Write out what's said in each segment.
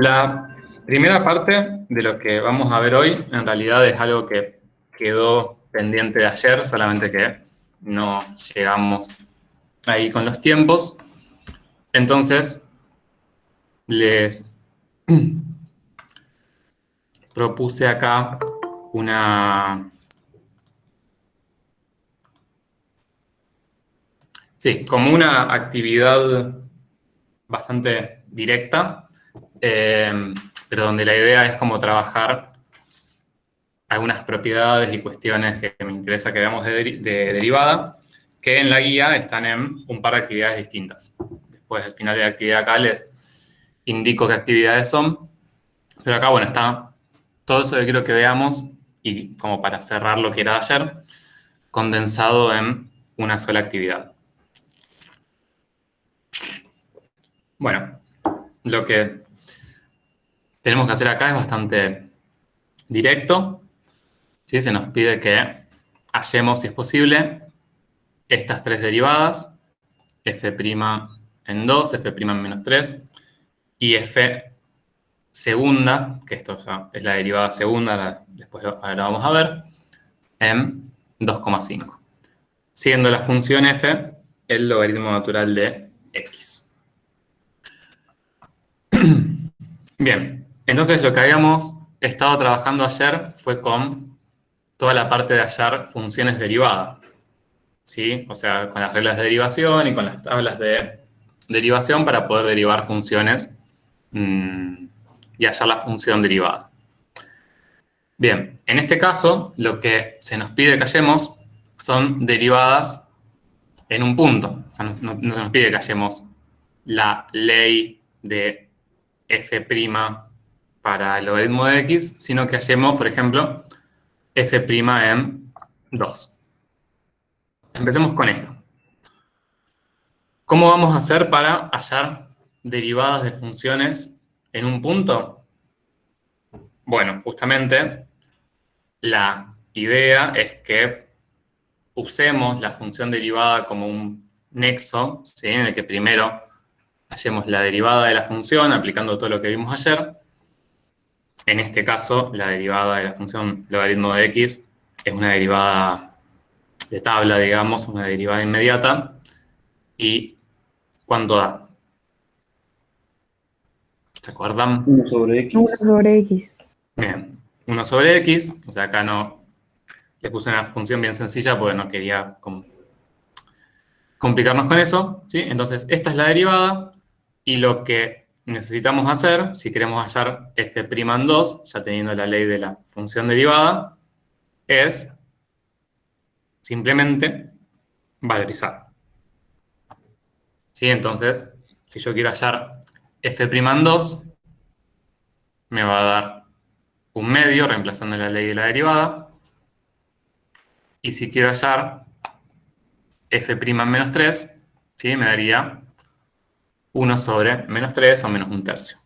La primera parte de lo que vamos a ver hoy en realidad es algo que quedó pendiente de ayer, solamente que no llegamos ahí con los tiempos. Entonces, les propuse acá como una actividad bastante directa, pero donde la idea es como trabajar algunas propiedades y cuestiones que me interesa que veamos de derivada, que en la guía están en un par de actividades distintas. Después, al final de la actividad acá, les indico qué actividades son, pero acá, bueno, está todo eso que quiero que veamos y como para cerrar lo que era ayer, condensado en una sola actividad. Bueno, lo que tenemos que hacer acá es bastante directo, ¿sí? Se nos pide que hallemos, si es posible, estas tres derivadas, f' en 2, f' en menos 3, y f segunda, que esto ya es la derivada segunda, después ahora la vamos a ver, en 2,5. Siendo la función f el logaritmo natural de x. Bien, entonces lo que habíamos estado trabajando ayer fue con toda la parte de hallar funciones derivadas, ¿sí? O sea, con las reglas de derivación y con las tablas de derivación para poder derivar funciones y hallar la función derivada. Bien, en este caso, lo que se nos pide que hallemos son derivadas en un punto. O sea, no se nos pide que hallemos la ley de f' para el logaritmo de x, sino que hallemos, por ejemplo, f' en 2. Empecemos con esto. ¿Cómo vamos a hacer para hallar derivadas de funciones en un punto? Bueno, justamente la idea es que usemos la función derivada como un nexo, ¿sí? En el que primero hallemos la derivada de la función aplicando todo lo que vimos ayer. En este caso, la derivada de la función logaritmo de x es una derivada de tabla, digamos, una derivada inmediata. ¿Y cuánto da? ¿Se acuerdan? 1 sobre x. 1 sobre x. Bien, 1 sobre x, o sea, acá no le puse una función bien sencilla porque no quería complicarnos con eso, ¿sí? Entonces, esta es la derivada y lo que necesitamos hacer, si queremos hallar f' en 2, ya teniendo la ley de la función derivada, es simplemente valorizar. ¿Sí? Entonces, si yo quiero hallar f' en 2, me va a dar un medio reemplazando la ley de la derivada. Y si quiero hallar f' en menos 3, ¿sí? Me daría 1 sobre menos 3 o menos 1/3.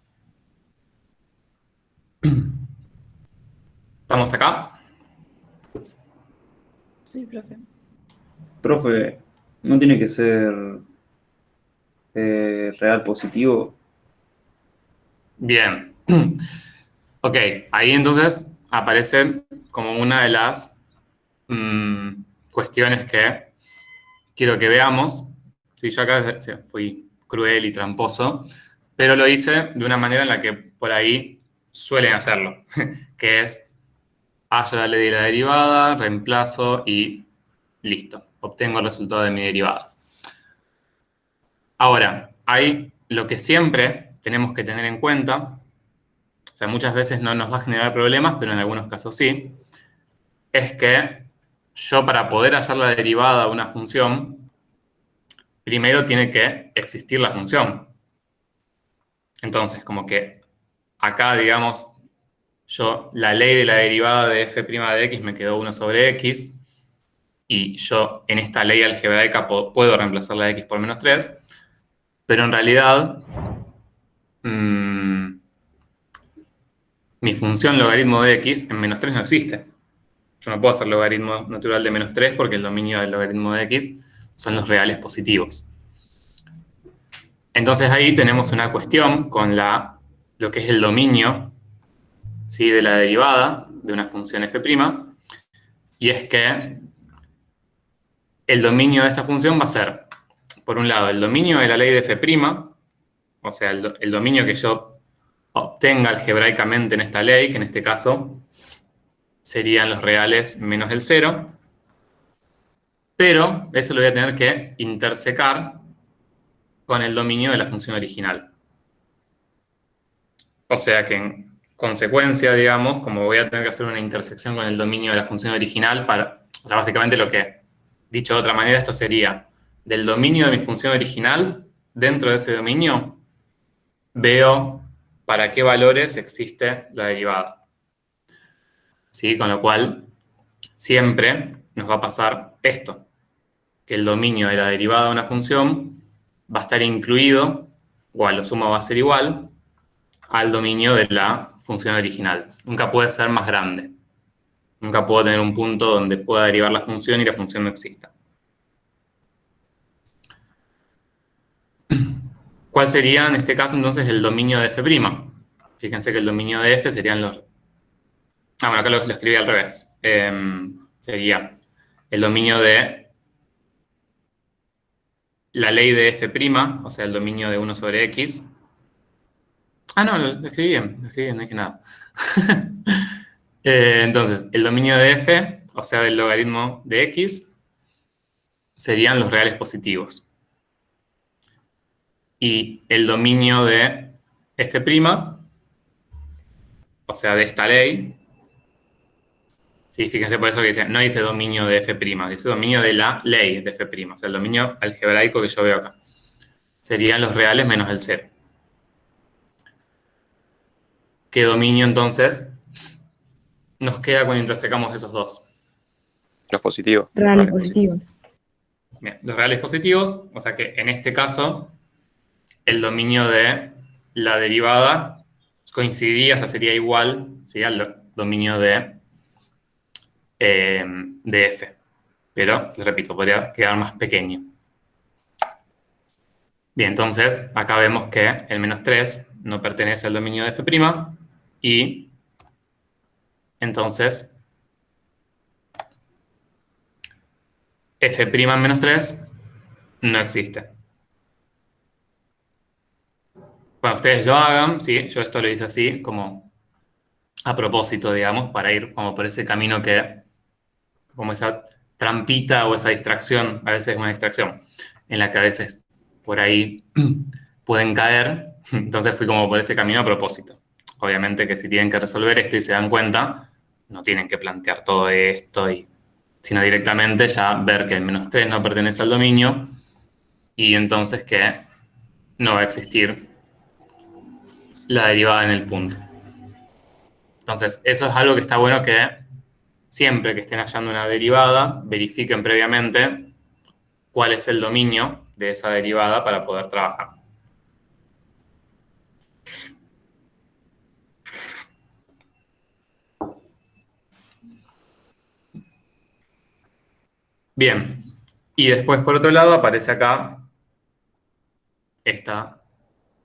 ¿Estamos hasta acá? Sí, profe. Profe, ¿no tiene que ser real positivo? Bien. Ok, ahí entonces aparece como una de las cuestiones que quiero que veamos. Sí, yo acá fui cruel y tramposo, pero lo hice de una manera en la que por ahí suelen hacerlo, que es hallo la ley de la derivada, reemplazo y listo, obtengo el resultado de mi derivada. Ahora, hay lo que siempre tenemos que tener en cuenta, o sea, muchas veces no nos va a generar problemas, pero en algunos casos sí, es que yo para poder hallar la derivada de una función, primero tiene que existir la función. Entonces, como que acá, digamos, la ley de la derivada de f' de x me quedó 1 sobre x, y yo en esta ley algebraica puedo reemplazar la x por menos 3, pero en realidad mi función logaritmo de x en menos 3 no existe. Yo no puedo hacer logaritmo natural de menos 3 porque el dominio del logaritmo de x son los reales positivos. Entonces ahí tenemos una cuestión con la lo que es el dominio, ¿sí?, de la derivada de una función f', y es que el dominio de esta función va a ser, por un lado, el dominio de la ley de f', o sea, el dominio que yo obtenga algebraicamente en esta ley, que en este caso serían los reales menos el cero, pero eso lo voy a tener que intersecar con el dominio de la función original. O sea que en consecuencia, digamos, como voy a tener que hacer una intersección con el dominio de la función original o sea, básicamente dicho de otra manera, esto sería del dominio de mi función original, dentro de ese dominio, veo para qué valores existe la derivada. ¿Sí? Con lo cual, siempre nos va a pasar esto, que el dominio de la derivada de una función va a estar incluido, o a lo sumo va a ser igual, al dominio de la función original. Nunca puede ser más grande. Nunca puedo tener un punto donde pueda derivar la función y la función no exista. ¿Cuál sería en este caso entonces el dominio de f'? Fíjense que el dominio de f serían los... bueno, acá lo escribí al revés. Sería el dominio de la ley de f', o sea, el dominio de 1 sobre x. No, lo escribí bien, no dije nada. Entonces, el dominio de f, o sea, del logaritmo de x, serían los reales positivos. Y el dominio de f', o sea, de esta ley, sí, fíjense por eso que dice, no dice dominio de f', dice dominio de la ley de f', o sea, el dominio algebraico que yo veo acá. Serían los reales menos el cero. ¿Qué dominio entonces nos queda cuando intersecamos esos dos? Los positivos. Reales Vale, positivos. Bien, los reales positivos, o sea que en este caso el dominio de la derivada coincidiría, o sea, sería igual, sería el dominio de f. Pero, les repito, podría quedar más pequeño. Bien, entonces, acá vemos que el menos 3 no pertenece al dominio de f', y entonces f' en menos 3 no existe. Cuando ustedes lo hagan, ¿sí? Yo esto lo hice así, como a propósito, digamos, para ir como por ese camino como esa trampita o esa distracción, a veces es una distracción, en la que a veces por ahí pueden caer. Entonces fui como por ese camino a propósito. Obviamente que si tienen que resolver esto y se dan cuenta, no tienen que plantear todo esto, sino directamente ya ver que el menos 3 no pertenece al dominio y entonces que no va a existir la derivada en el punto. Entonces, eso es algo que está bueno que siempre que estén hallando una derivada, verifiquen previamente cuál es el dominio de esa derivada para poder trabajar. Bien, y después por otro lado aparece acá esta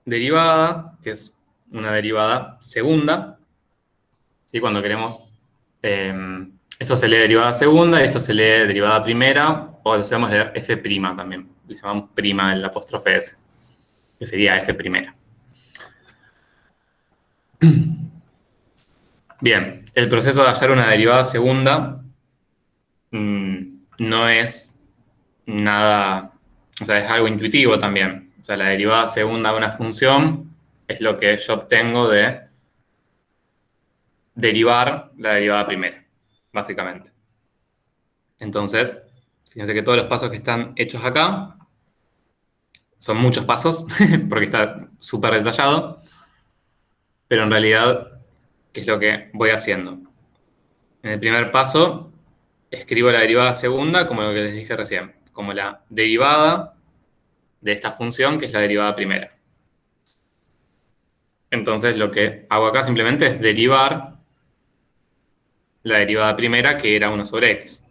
derivada, que es una derivada segunda, ¿sí? Cuando queremos, esto se lee derivada segunda y esto se lee derivada primera, o lo sabemos leer f' también, le llamamos prima el apóstrofe s, que sería f'. Bien, el proceso de hallar una derivada segunda no es nada, o sea, es algo intuitivo también. O sea, la derivada segunda de una función es lo que yo obtengo de derivar la derivada primera, básicamente. Entonces, fíjense que todos los pasos que están hechos acá son muchos pasos, porque está súper detallado, pero en realidad, ¿qué es lo que voy haciendo? En el primer paso, escribo la derivada segunda como lo que les dije recién, como la derivada de esta función, que es la derivada primera. Entonces, lo que hago acá simplemente es derivar la derivada primera, que era 1 sobre x.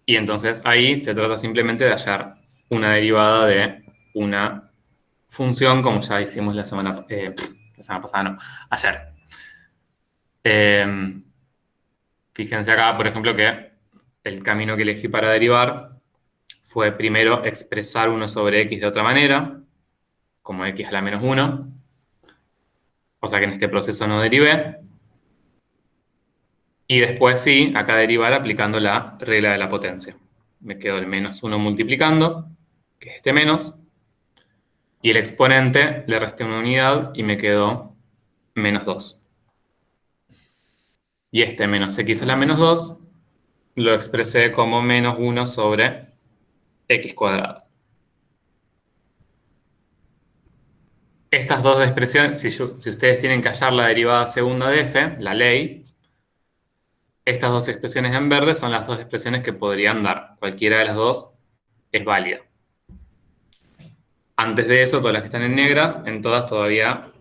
Y entonces ahí se trata simplemente de hallar una derivada de una función como ya hicimos la semana pasada, no, ayer. Fíjense acá, por ejemplo, que el camino que elegí para derivar fue primero expresar 1 sobre x de otra manera, como x a la menos 1. O sea que en este proceso no derivé. Y después sí, acá derivar aplicando la regla de la potencia. Me quedo el menos 1 multiplicando, que es este menos. Y el exponente le resté una unidad y me quedó menos 2. Y este menos x a la menos 2 lo expresé como menos 1 sobre x cuadrado. Estas dos expresiones, si ustedes tienen que hallar la derivada segunda de f, la ley, estas dos expresiones en verde son las dos expresiones que podrían dar. Cualquiera de las dos es válida. Antes de eso, todas las que están en negras, en todas todavía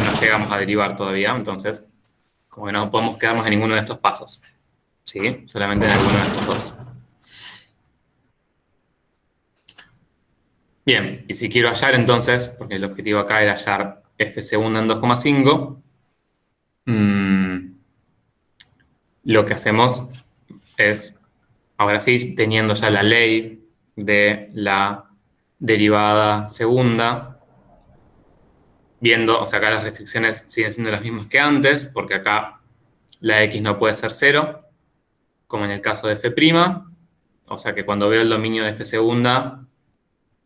no llegamos a derivar todavía, entonces como que no podemos quedarnos en ninguno de estos pasos. ¿Sí? Solamente en alguno de estos dos. Bien, y si quiero hallar entonces, porque el objetivo acá era hallar f segunda en 2,5, lo que hacemos es, ahora sí, teniendo ya la ley de la derivada segunda, viendo, o sea, acá las restricciones siguen siendo las mismas que antes, porque acá la x no puede ser 0, como en el caso de f', o sea que cuando veo el dominio de f segunda,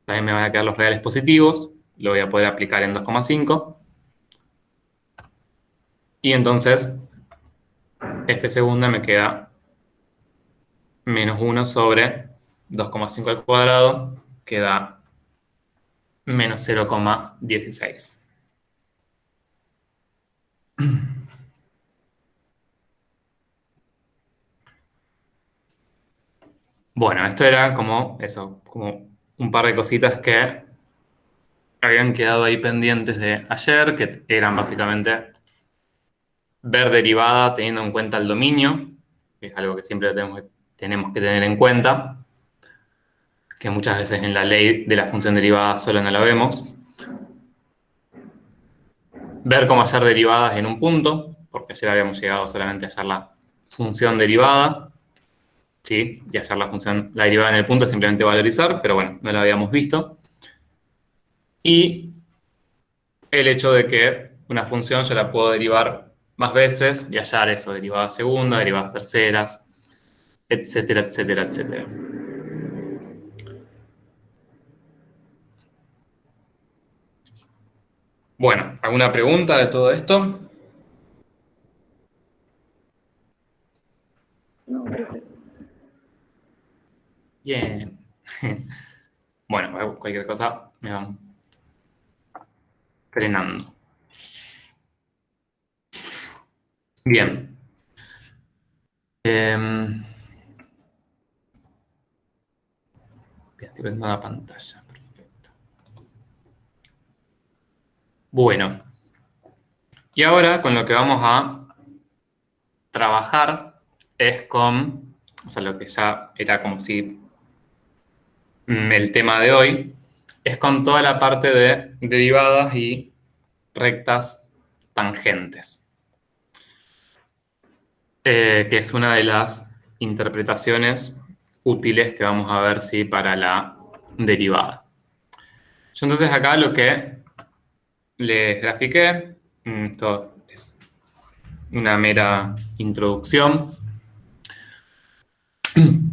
también me van a quedar los reales positivos, lo voy a poder aplicar en 2,5. Y entonces, f segunda me queda menos 1 sobre 2,5 al cuadrado, que da menos 0,16. Bueno, esto era como eso, como un par de cositas que habían quedado ahí pendientes de ayer, que eran básicamente ver derivada teniendo en cuenta el dominio, que es algo que siempre tenemos que tener en cuenta, que muchas veces en la ley de la función derivada solo no la vemos. Ver cómo hallar derivadas en un punto, porque ayer habíamos llegado solamente a hallar la función derivada, ¿sí? Y hallar la derivada en el punto es simplemente valorizar, pero bueno, no la habíamos visto. Y el hecho de que una función yo la puedo derivar más veces y hallar eso, derivadas segunda, derivadas terceras, etcétera, etcétera, etcétera. Bueno, ¿alguna pregunta de todo esto? No, profe. Bien. Bueno, cualquier cosa me van frenando. Bien. Bien, estoy viendo la pantalla. Perfecto. Bueno. Y ahora con lo que vamos a trabajar es con, o sea, lo que ya era como si el tema de hoy, es con toda la parte de derivadas y rectas tangentes, que es una de las interpretaciones útiles que vamos a ver si para la derivada. Yo entonces acá lo que les grafiqué, esto es una mera introducción,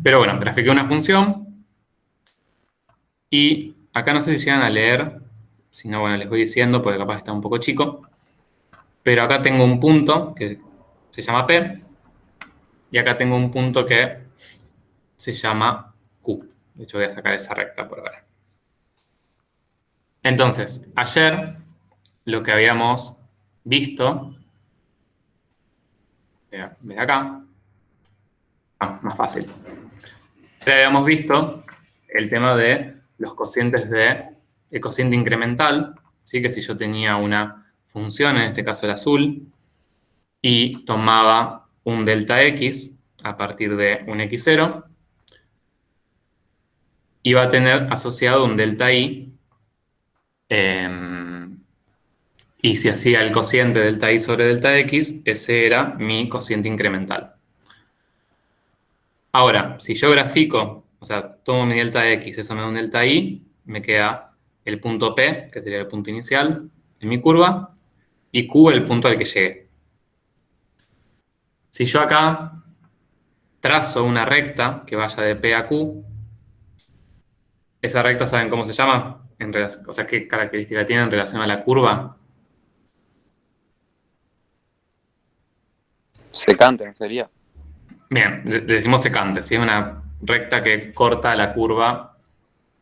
pero bueno, grafiqué una función y acá no sé si llegan a leer, si no, bueno, les voy diciendo porque capaz está un poco chico, pero acá tengo un punto que se llama P y acá tengo un punto que se llama Q. De hecho voy a sacar esa recta por ahora. Entonces, ayer lo que habíamos visto, voy a ver acá, más fácil. Ya habíamos visto el tema de los cocientes el cociente incremental, ¿sí? Que si yo tenía una función, en este caso el azul, y tomaba un delta x a partir de un x0, iba a tener asociado un delta y Y si hacía el cociente delta i sobre delta x, ese era mi cociente incremental. Ahora, si yo grafico, o sea, tomo mi delta x, eso me da un delta i, me queda el punto P, que sería el punto inicial en mi curva, y Q el punto al que llegué. Si yo acá trazo una recta que vaya de P a Q, esa recta, ¿saben cómo se llama? O sea, ¿qué característica tiene en relación a la curva? Secante, ¿no sería? Bien, le decimos secante, ¿sí? Es una recta que corta la curva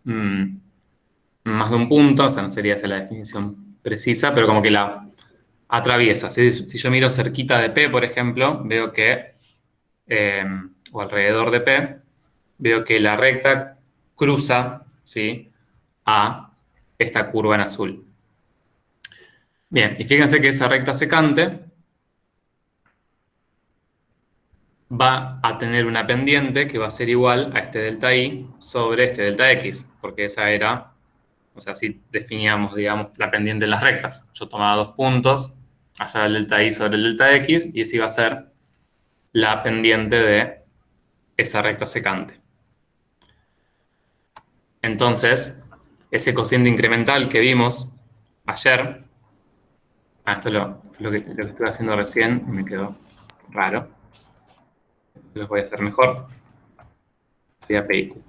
más de un punto, o sea, no sería esa la definición precisa, pero como que la atraviesa. ¿Sí? Si yo miro cerquita de P, por ejemplo, veo que, o alrededor de P, veo que la recta cruza, ¿sí?, a esta curva en azul. Bien, y fíjense que esa recta secante va a tener una pendiente que va a ser igual a este delta i sobre este delta x, porque esa era, o sea, así definíamos, digamos, la pendiente en las rectas. Yo tomaba dos puntos, allá el delta i sobre el delta x, y esa iba a ser la pendiente de esa recta secante. Entonces, ese cociente incremental que vimos ayer, esto fue lo que estuve haciendo recién y me quedó raro. Lo voy a hacer mejor. Sería P y Q.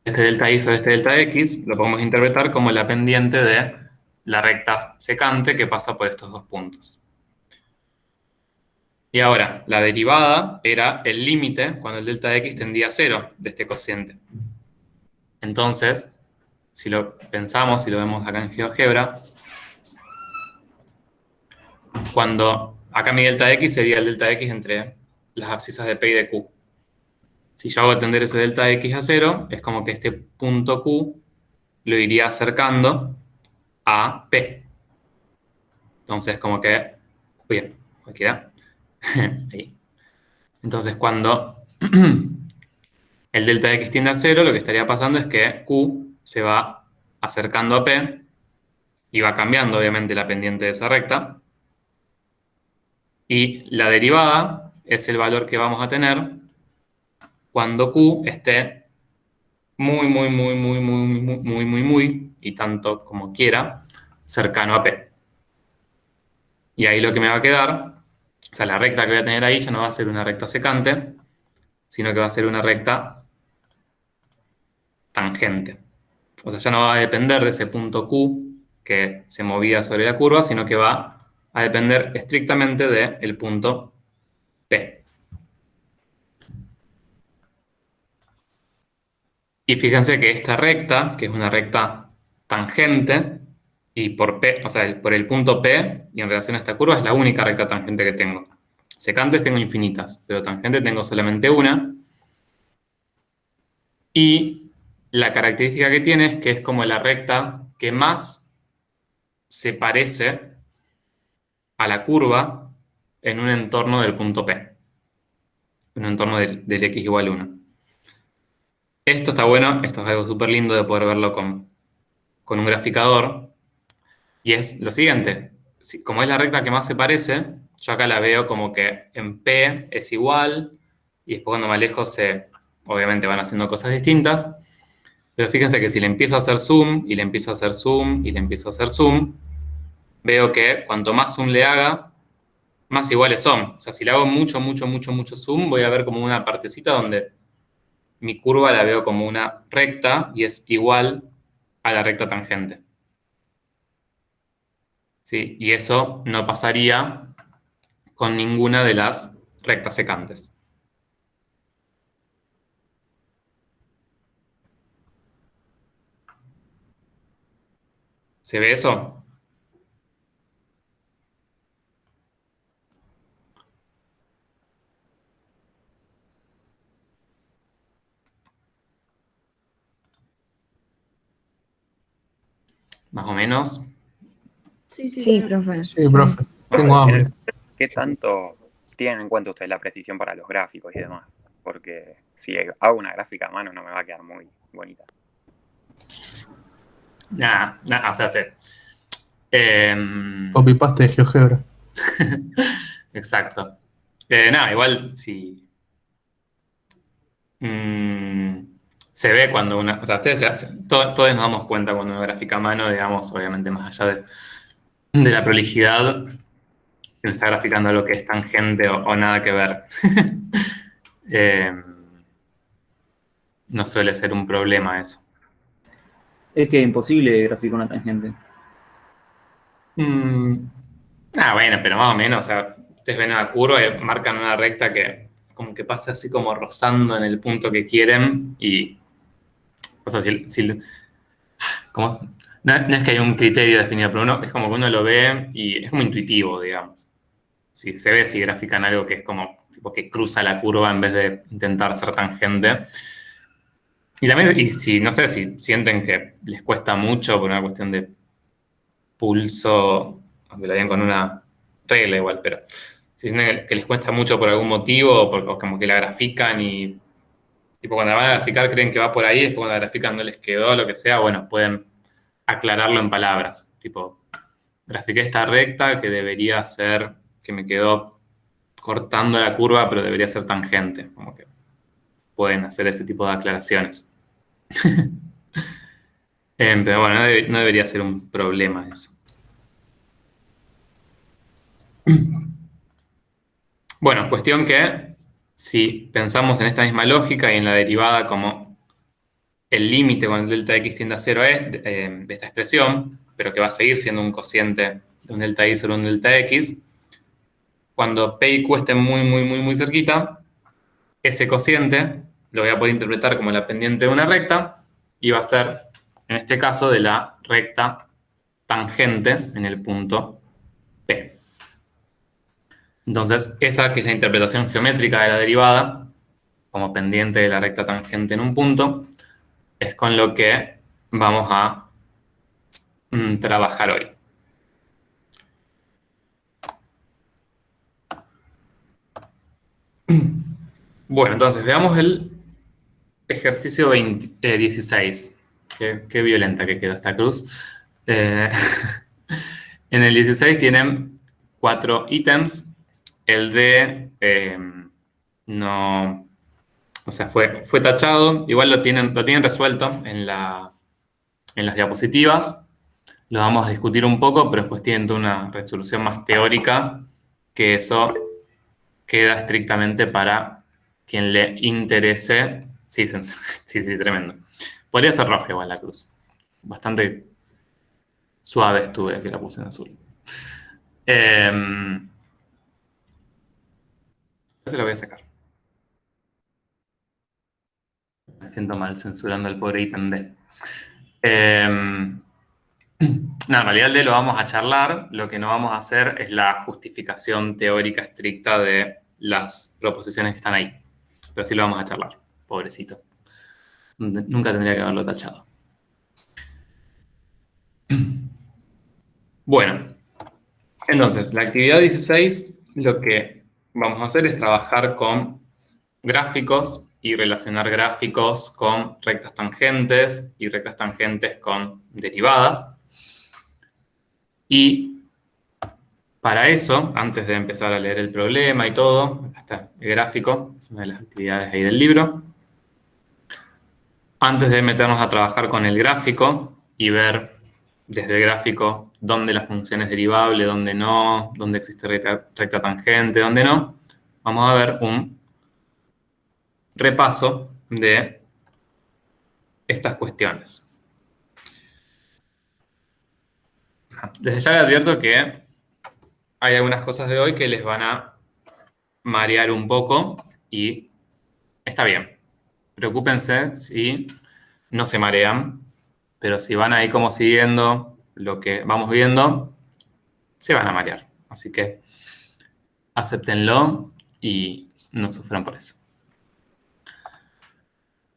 Este delta i sobre este delta x lo podemos interpretar como la pendiente de la recta secante que pasa por estos dos puntos. Y ahora, la derivada era el límite cuando el delta de x tendía a 0 de este cociente. Entonces, si lo pensamos, si lo vemos acá en GeoGebra, cuando acá mi delta de x sería el delta de x entre las abscisas de P y de Q. Si yo hago tender ese delta de x a 0, es como que este punto Q lo iría acercando a P. Entonces, como que, bien, cualquiera, ahí. Entonces, cuando el delta de x tiende a 0, lo que estaría pasando es que Q se va acercando a P y va cambiando, obviamente, la pendiente de esa recta. Y la derivada es el valor que vamos a tener cuando Q esté muy, y tanto como quiera, cercano a P. Y ahí lo que me va a quedar, o sea, la recta que voy a tener ahí ya no va a ser una recta secante, sino que va a ser una recta tangente. O sea, ya no va a depender de ese punto Q que se movía sobre la curva, sino que va a depender estrictamente del punto P. Y fíjense que esta recta, que es una recta tangente, y por P, o sea, por el punto P, y en relación a esta curva, es la única recta tangente que tengo. Secantes tengo infinitas, pero tangente tengo solamente una. Y la característica que tiene es que es como la recta que más se parece a la curva en un entorno del punto P. En un entorno del x igual 1. Esto está bueno, esto es algo súper lindo de poder verlo con un graficador. Y es lo siguiente, como es la recta que más se parece, yo acá la veo como que en P es igual, y después cuando me alejo obviamente van haciendo cosas distintas, pero fíjense que si le empiezo a hacer zoom, y le empiezo a hacer zoom, y le empiezo a hacer zoom, veo que cuanto más zoom le haga, más iguales son. O sea, si le hago mucho zoom, voy a ver como una partecita donde mi curva la veo como una recta y es igual a la recta tangente. ¿Sí? Y eso no pasaría con ninguna de las rectas secantes. ¿Se ve eso? Más o menos. Sí, profe. Sí, profe, tengo hambre. ¿Qué tanto tienen en cuenta ustedes la precisión para los gráficos y demás? Porque si hago una gráfica a mano no me va a quedar muy bonita. Nada, o sea, Copy-paste de GeoGebra. exacto. Nada, igual si se ve cuando o sea, todos nos damos cuenta cuando uno grafica a mano, digamos, obviamente más allá de la prolijidad, que no está graficando algo que es tangente o nada que ver. No suele ser un problema eso. Es que es imposible graficar una tangente. Bueno, pero más o menos, o sea, ustedes ven una curva y marcan una recta que como que pasa así como rozando en el punto que quieren y, o sea, como, no es que hay un criterio definido, pero es como que uno lo ve y es como intuitivo, digamos. Si se ve si grafican algo que es como tipo que cruza la curva en vez de intentar ser tangente. Y también, y si, no sé, si sienten que les cuesta mucho por una cuestión de pulso, aunque lo digan con una regla igual, pero si sienten que les cuesta mucho por algún motivo, o como que la grafican y tipo cuando la van a graficar creen que va por ahí, después cuando la grafican no les quedó, lo que sea, bueno, pueden aclararlo en palabras. Tipo, grafiqué esta recta que debería ser, que me quedó cortando la curva, pero debería ser tangente. Como que pueden hacer ese tipo de aclaraciones. Pero bueno, no debería ser un problema eso. Bueno, cuestión que si pensamos en esta misma lógica y en la derivada como el límite cuando el delta x tiende a 0 es de esta expresión, pero que va a seguir siendo un cociente de un delta y sobre un delta x, cuando p y q estén muy, muy, muy, muy cerquita, ese cociente lo voy a poder interpretar como la pendiente de una recta y va a ser, en este caso, de la recta tangente en el punto P. Entonces, esa que es la interpretación geométrica de la derivada, como pendiente de la recta tangente en un punto, es con lo que vamos a trabajar hoy. Bueno, entonces veamos el ejercicio 16. Qué violenta que quedó esta cruz. En el 16 tienen 4 ítems. El D no, o sea, fue tachado. Igual lo tienen resuelto en las diapositivas. Lo vamos a discutir un poco, pero después tienen toda una resolución más teórica, que eso queda estrictamente para quien le interese. Sí, sí, tremendo. Podría ser roja igual la cruz. Bastante suave estuve que la puse en azul. Se lo voy a sacar. Me siento mal censurando al pobre ítem D. No, en realidad el D lo vamos a charlar. Lo que no vamos a hacer es la justificación teórica estricta de las proposiciones que están ahí. Pero sí lo vamos a charlar. Pobrecito. Nunca tendría que haberlo tachado. Bueno, entonces, la actividad 16, lo que vamos a hacer es trabajar con gráficos y relacionar gráficos con rectas tangentes y rectas tangentes con derivadas. Y para eso, antes de empezar a leer el problema y todo, acá está el gráfico, es una de las actividades ahí del libro. Antes de meternos a trabajar con el gráfico y ver desde el gráfico dónde la función es derivable, dónde no, dónde existe recta tangente, dónde no, vamos a ver un repaso de estas cuestiones. Desde ya les advierto que hay algunas cosas de hoy que les van a marear un poco y está bien. Preocúpense si no se marean, pero si van ahí como siguiendo lo que vamos viendo, se van a marear. Así que acéptenlo y no sufran por eso.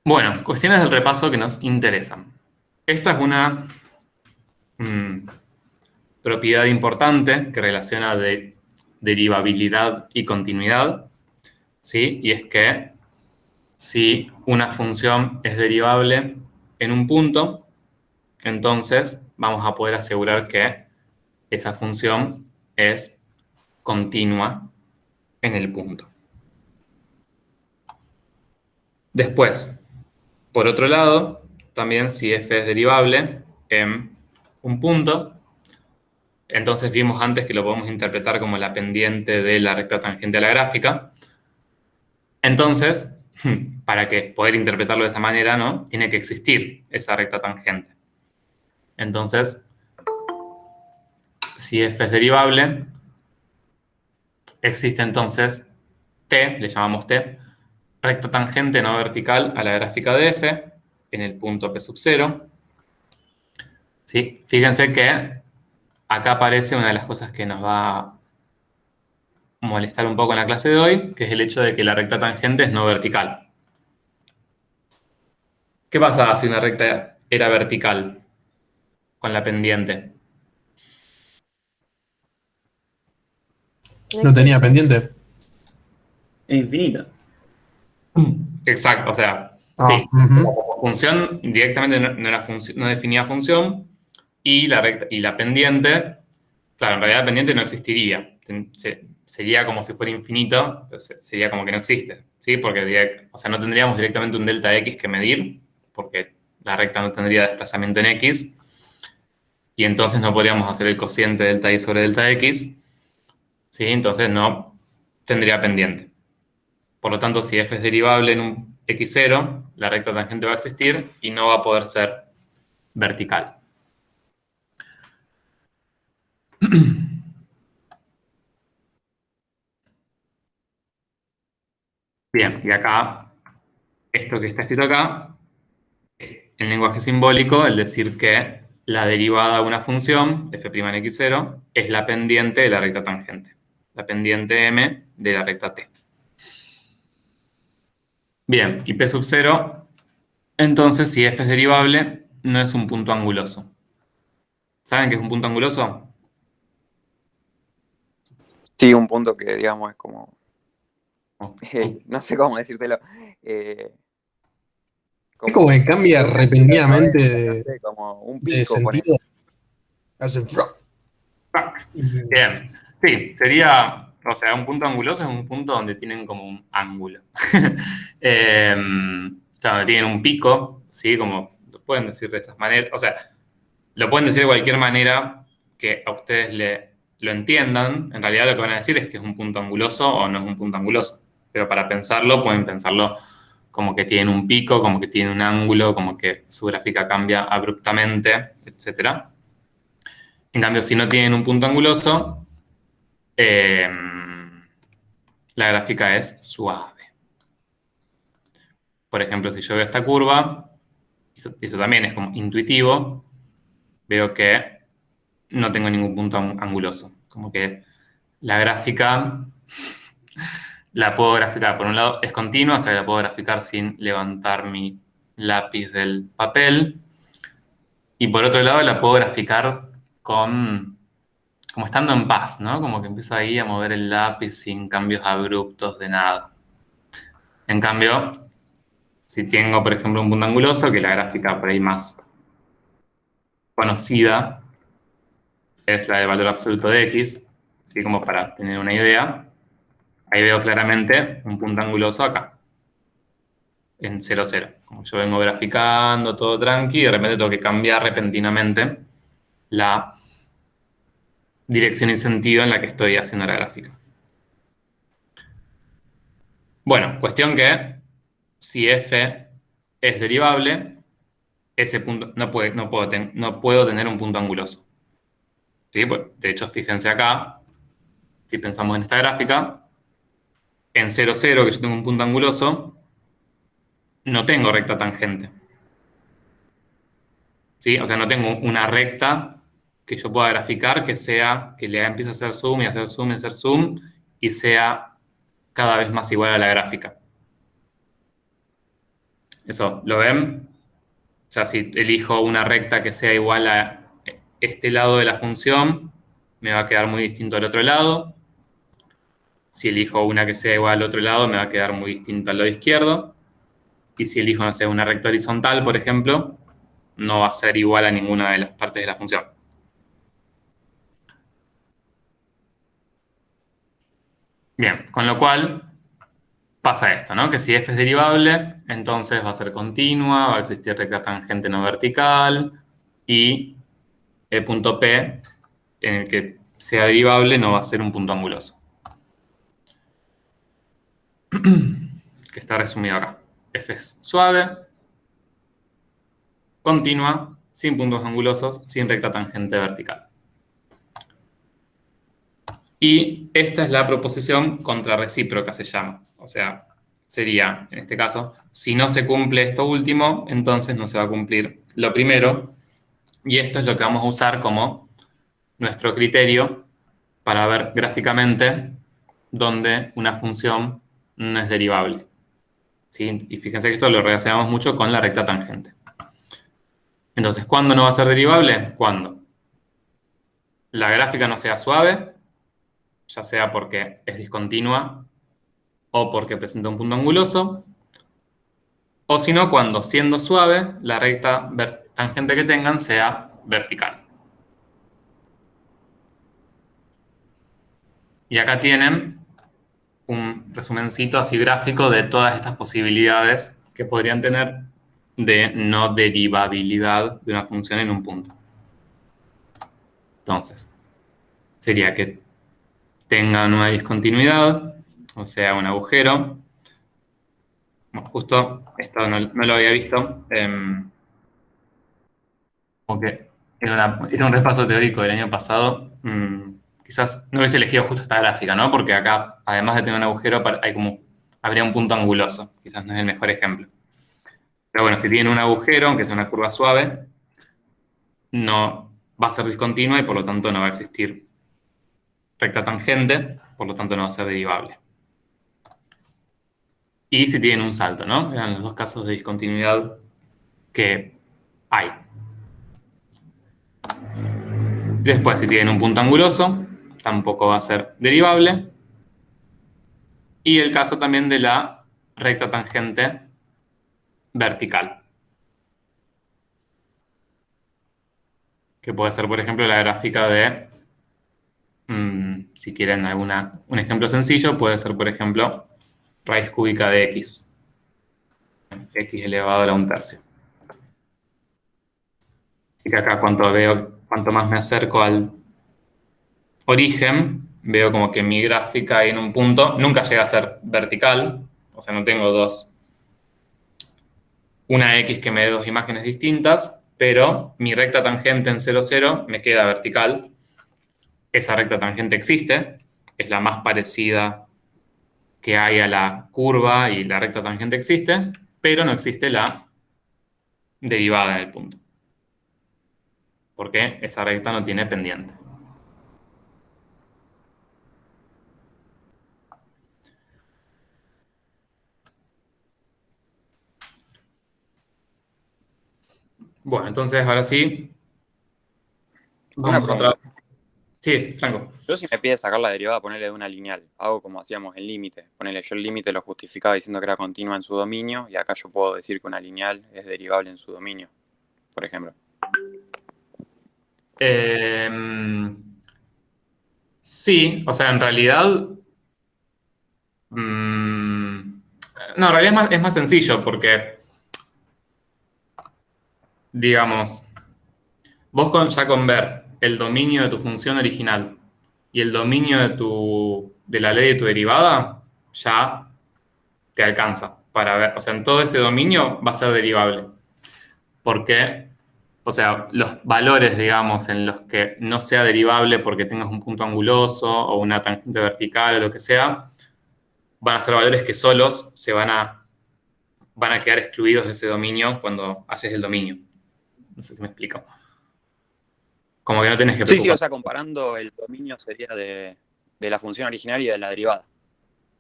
Bueno, cuestiones del repaso que nos interesan. Esta es una propiedad importante que relaciona de derivabilidad y continuidad, ¿sí? Y es que si una función es derivable en un punto, entonces vamos a poder asegurar que esa función es continua en el punto. Después, por otro lado, también si f es derivable en un punto, entonces vimos antes que lo podemos interpretar como la pendiente de la recta tangente a la gráfica. Entonces, para que poder interpretarlo de esa manera, ¿no? Tiene que existir esa recta tangente. Entonces, si f es derivable, existe entonces t, le llamamos t, recta tangente no vertical a la gráfica de f en el punto p sub 0. ¿Sí? Fíjense que acá aparece una de las cosas que nos va a molestar un poco en la clase de hoy, que es el hecho de que la recta tangente es no vertical. ¿Qué pasa si una recta era vertical con la pendiente? No tenía pendiente. Es infinita. Exacto, o sea, Ah, sí, ujú. como función directamente no definía función y la pendiente, claro, en realidad la pendiente no existiría. Sería como si fuera infinito, sería como que no existe, ¿sí? Porque o sea, no tendríamos directamente un delta x que medir, porque la recta no tendría desplazamiento en x, y entonces no podríamos hacer el cociente delta y sobre delta x, ¿sí? Entonces no tendría pendiente. Por lo tanto, si f es derivable en un x0, la recta tangente va a existir y no va a poder ser vertical. Bien, y acá, esto que está escrito acá, en lenguaje simbólico, el decir que la derivada de una función, f' en x0, es la pendiente de la recta tangente. La pendiente m de la recta t. Bien, y p sub 0, entonces si f es derivable, no es un punto anguloso. ¿Saben qué es un punto anguloso? Sí, un punto que, digamos, es como, Oh, no sé cómo decírtelo, eh, Es como que cambia una altura de 90, repentinamente no sé, como un de pico, ponele. sentido. Hace y- Bien, sí, sería, o sea, un punto anguloso es un punto donde tienen como un ángulo. Eh, claro, donde tienen un pico, ¿sí? Como lo pueden decir de esas maneras, o sea, lo pueden decir de cualquier manera que a ustedes lo entiendan. En realidad lo que van a decir es que es un punto anguloso o no es un punto anguloso. Pero para pensarlo, pueden pensarlo como que tienen un pico, como que tienen un ángulo, como que su gráfica cambia abruptamente, etc. En cambio, si no tienen un punto anguloso, eh, la gráfica es suave. Por ejemplo, si yo veo esta curva, eso también es como intuitivo, veo que no tengo ningún punto anguloso. Como que la gráfica la puedo graficar, por un lado es continua, o sea, la puedo graficar sin levantar mi lápiz del papel, y por otro lado la puedo graficar como estando en paz, ¿no? Como que empiezo ahí a mover el lápiz sin cambios abruptos de nada. En cambio, si tengo, por ejemplo, un punto anguloso, que la gráfica por ahí más conocida es la de valor absoluto de x, ¿sí? Como para tener una idea, ahí veo claramente un punto anguloso acá, en 0, 0. Como yo vengo graficando todo tranqui, y de repente tengo que cambiar repentinamente la dirección y sentido en la que estoy haciendo la gráfica. Bueno, cuestión que si f es derivable, ese punto no puedo tener un punto anguloso. ¿Sí? Pues, de hecho, fíjense acá, si pensamos en esta gráfica, en 0, 0, que yo tengo un punto anguloso, no tengo recta tangente. ¿Sí? O sea, no tengo una recta que yo pueda graficar que le empiece a hacer zoom y hacer zoom y hacer zoom y sea cada vez más igual a la gráfica. ¿Eso lo ven? O sea, si elijo una recta que sea igual a este lado de la función, me va a quedar muy distinto al otro lado. Si elijo una que sea igual al otro lado, me va a quedar muy distinto al lado izquierdo. Y si elijo, no sé, una recta horizontal, por ejemplo, no va a ser igual a ninguna de las partes de la función. Bien, con lo cual pasa esto, ¿no? Que si f es derivable, entonces va a ser continua, va a existir recta tangente no vertical y el punto P en el que sea derivable no va a ser un punto anguloso. Que está resumido acá. F es suave, continua, sin puntos angulosos, sin recta tangente vertical. Y esta es la proposición contrarrecíproca, se llama. O sea, sería, en este caso, si no se cumple esto último, entonces no se va a cumplir lo primero. Y esto es lo que vamos a usar como nuestro criterio para ver gráficamente dónde una función no es derivable. ¿Sí? Y fíjense que esto lo relacionamos mucho con la recta tangente. Entonces, ¿cuándo no va a ser derivable? Cuando la gráfica no sea suave, ya sea porque es discontinua o porque presenta un punto anguloso, o si no, cuando siendo suave, la recta tangente que tengan sea vertical. Y acá tienen un resumencito así gráfico de todas estas posibilidades que podrían tener de no derivabilidad de una función en un punto. Entonces, sería que tengan una discontinuidad, o sea, un agujero. Bueno, justo esto no lo había visto. Como que era un repaso teórico del año pasado. Quizás no hubiese elegido justo esta gráfica, ¿no? Porque acá, además de tener un agujero, habría un punto anguloso. Quizás no es el mejor ejemplo. Pero bueno, si tienen un agujero, aunque sea una curva suave, no va a ser discontinua y por lo tanto no va a existir recta tangente, por lo tanto no va a ser derivable. Y si tienen un salto, ¿no? Eran los dos casos de discontinuidad que hay. Después, si tienen un punto anguloso, tampoco va a ser derivable. Y el caso también de la recta tangente vertical. Que puede ser, por ejemplo, la gráfica de, si quieren un ejemplo sencillo, puede ser, por ejemplo, raíz cúbica de x. X elevado a la 1/3. Así que acá cuanto más me acerco al origen, veo como que mi gráfica en un punto nunca llega a ser vertical, o sea, no tengo una X que me dé dos imágenes distintas, pero mi recta tangente en 0, 0 me queda vertical. Esa recta tangente existe, es la más parecida que hay a la curva y la recta tangente existe, pero no existe la derivada en el punto. Porque esa recta no tiene pendiente. Bueno, entonces ahora sí. Vamos a otra. Sí, Franco. Yo si me pide sacar la derivada, ponerle de una lineal. Hago como hacíamos el límite. Ponerle yo el límite lo justificaba diciendo que era continua en su dominio y acá yo puedo decir que una lineal es derivable en su dominio, por ejemplo. Sí, o sea, en realidad... no, en realidad es más sencillo porque, digamos, vos ya con ver el dominio de tu función original y el dominio de la ley de tu derivada, ya te alcanza para ver. O sea, en todo ese dominio va a ser derivable. Porque, o sea, los valores, digamos, en los que no sea derivable porque tengas un punto anguloso o una tangente vertical o lo que sea, van a ser valores que solos van a quedar excluidos de ese dominio cuando halles el dominio. No sé si me explico. Como que no tenés que preocuparte. Sí, o sea, comparando el dominio sería de la función original y de la derivada.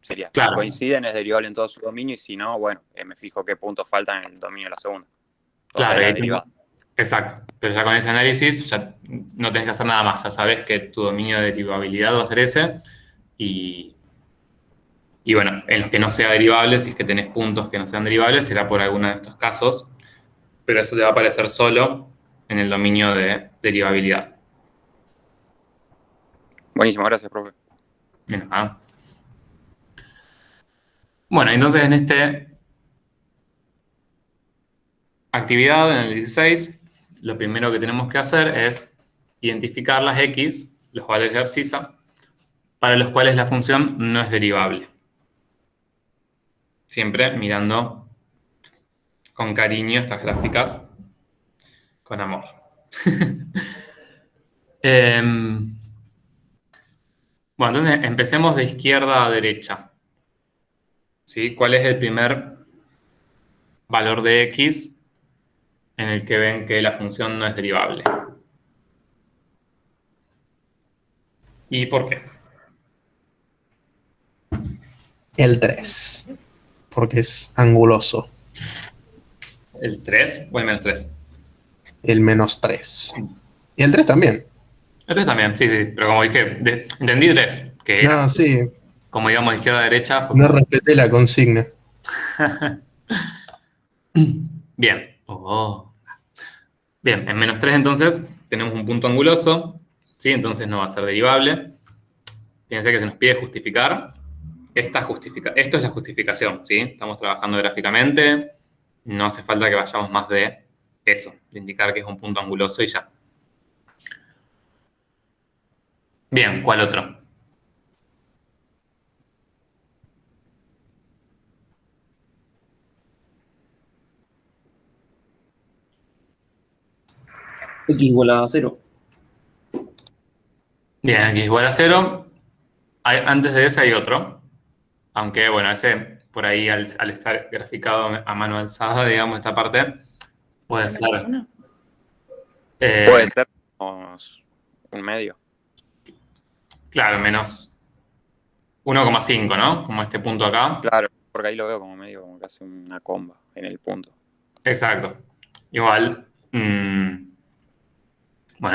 Sería, claro. Si coinciden es derivable en todo su dominio y si no, bueno, me fijo qué puntos faltan en el dominio de la segunda. Claro, la derivada. Exacto. Pero ya con ese análisis ya no tenés que hacer nada más. Ya sabés que tu dominio de derivabilidad va a ser ese. Y bueno, en los que no sea derivable, si es que tenés puntos que no sean derivables, será por alguno de estos casos. pero eso te va a aparecer solo en el dominio de derivabilidad. Buenísimo, gracias, profe. De nada. Bueno, entonces en este actividad, en el 16, lo primero que tenemos que hacer es identificar las x, los valores de abscisa, para los cuales la función no es derivable. Siempre mirando con cariño estas gráficas, con amor. Bueno, entonces empecemos de izquierda a derecha. ¿Sí? ¿Cuál es el primer valor de x en el que ven que la función no es derivable? ¿Y por qué? El 3. Porque es anguloso. ¿El 3 o el menos 3? El menos 3. Y el 3 también. El 3 también, sí, sí. Pero como dije, entendí 3, que era, No, sí. como digamos, de izquierda a derecha. Fue No como... respeté la consigna. Bien. Oh. Bien, en menos 3 entonces tenemos un punto anguloso, ¿sí? Entonces no va a ser derivable. Fíjense que se nos pide justificar. Esto es la justificación, ¿sí? Estamos trabajando gráficamente. No hace falta que vayamos más de eso, de indicar que es un punto anguloso y ya. Bien, ¿cuál otro? X igual a 0. Bien, aquí es igual a 0. Antes de ese hay otro. Aunque, bueno, ese por ahí al estar graficado a mano alzada, digamos, esta parte, puede ser... Puede ser un medio. Claro, menos 1,5, ¿no? Como este punto acá. Claro, porque ahí lo veo como medio, como que hace una comba en el punto. Exacto. Igual, bueno,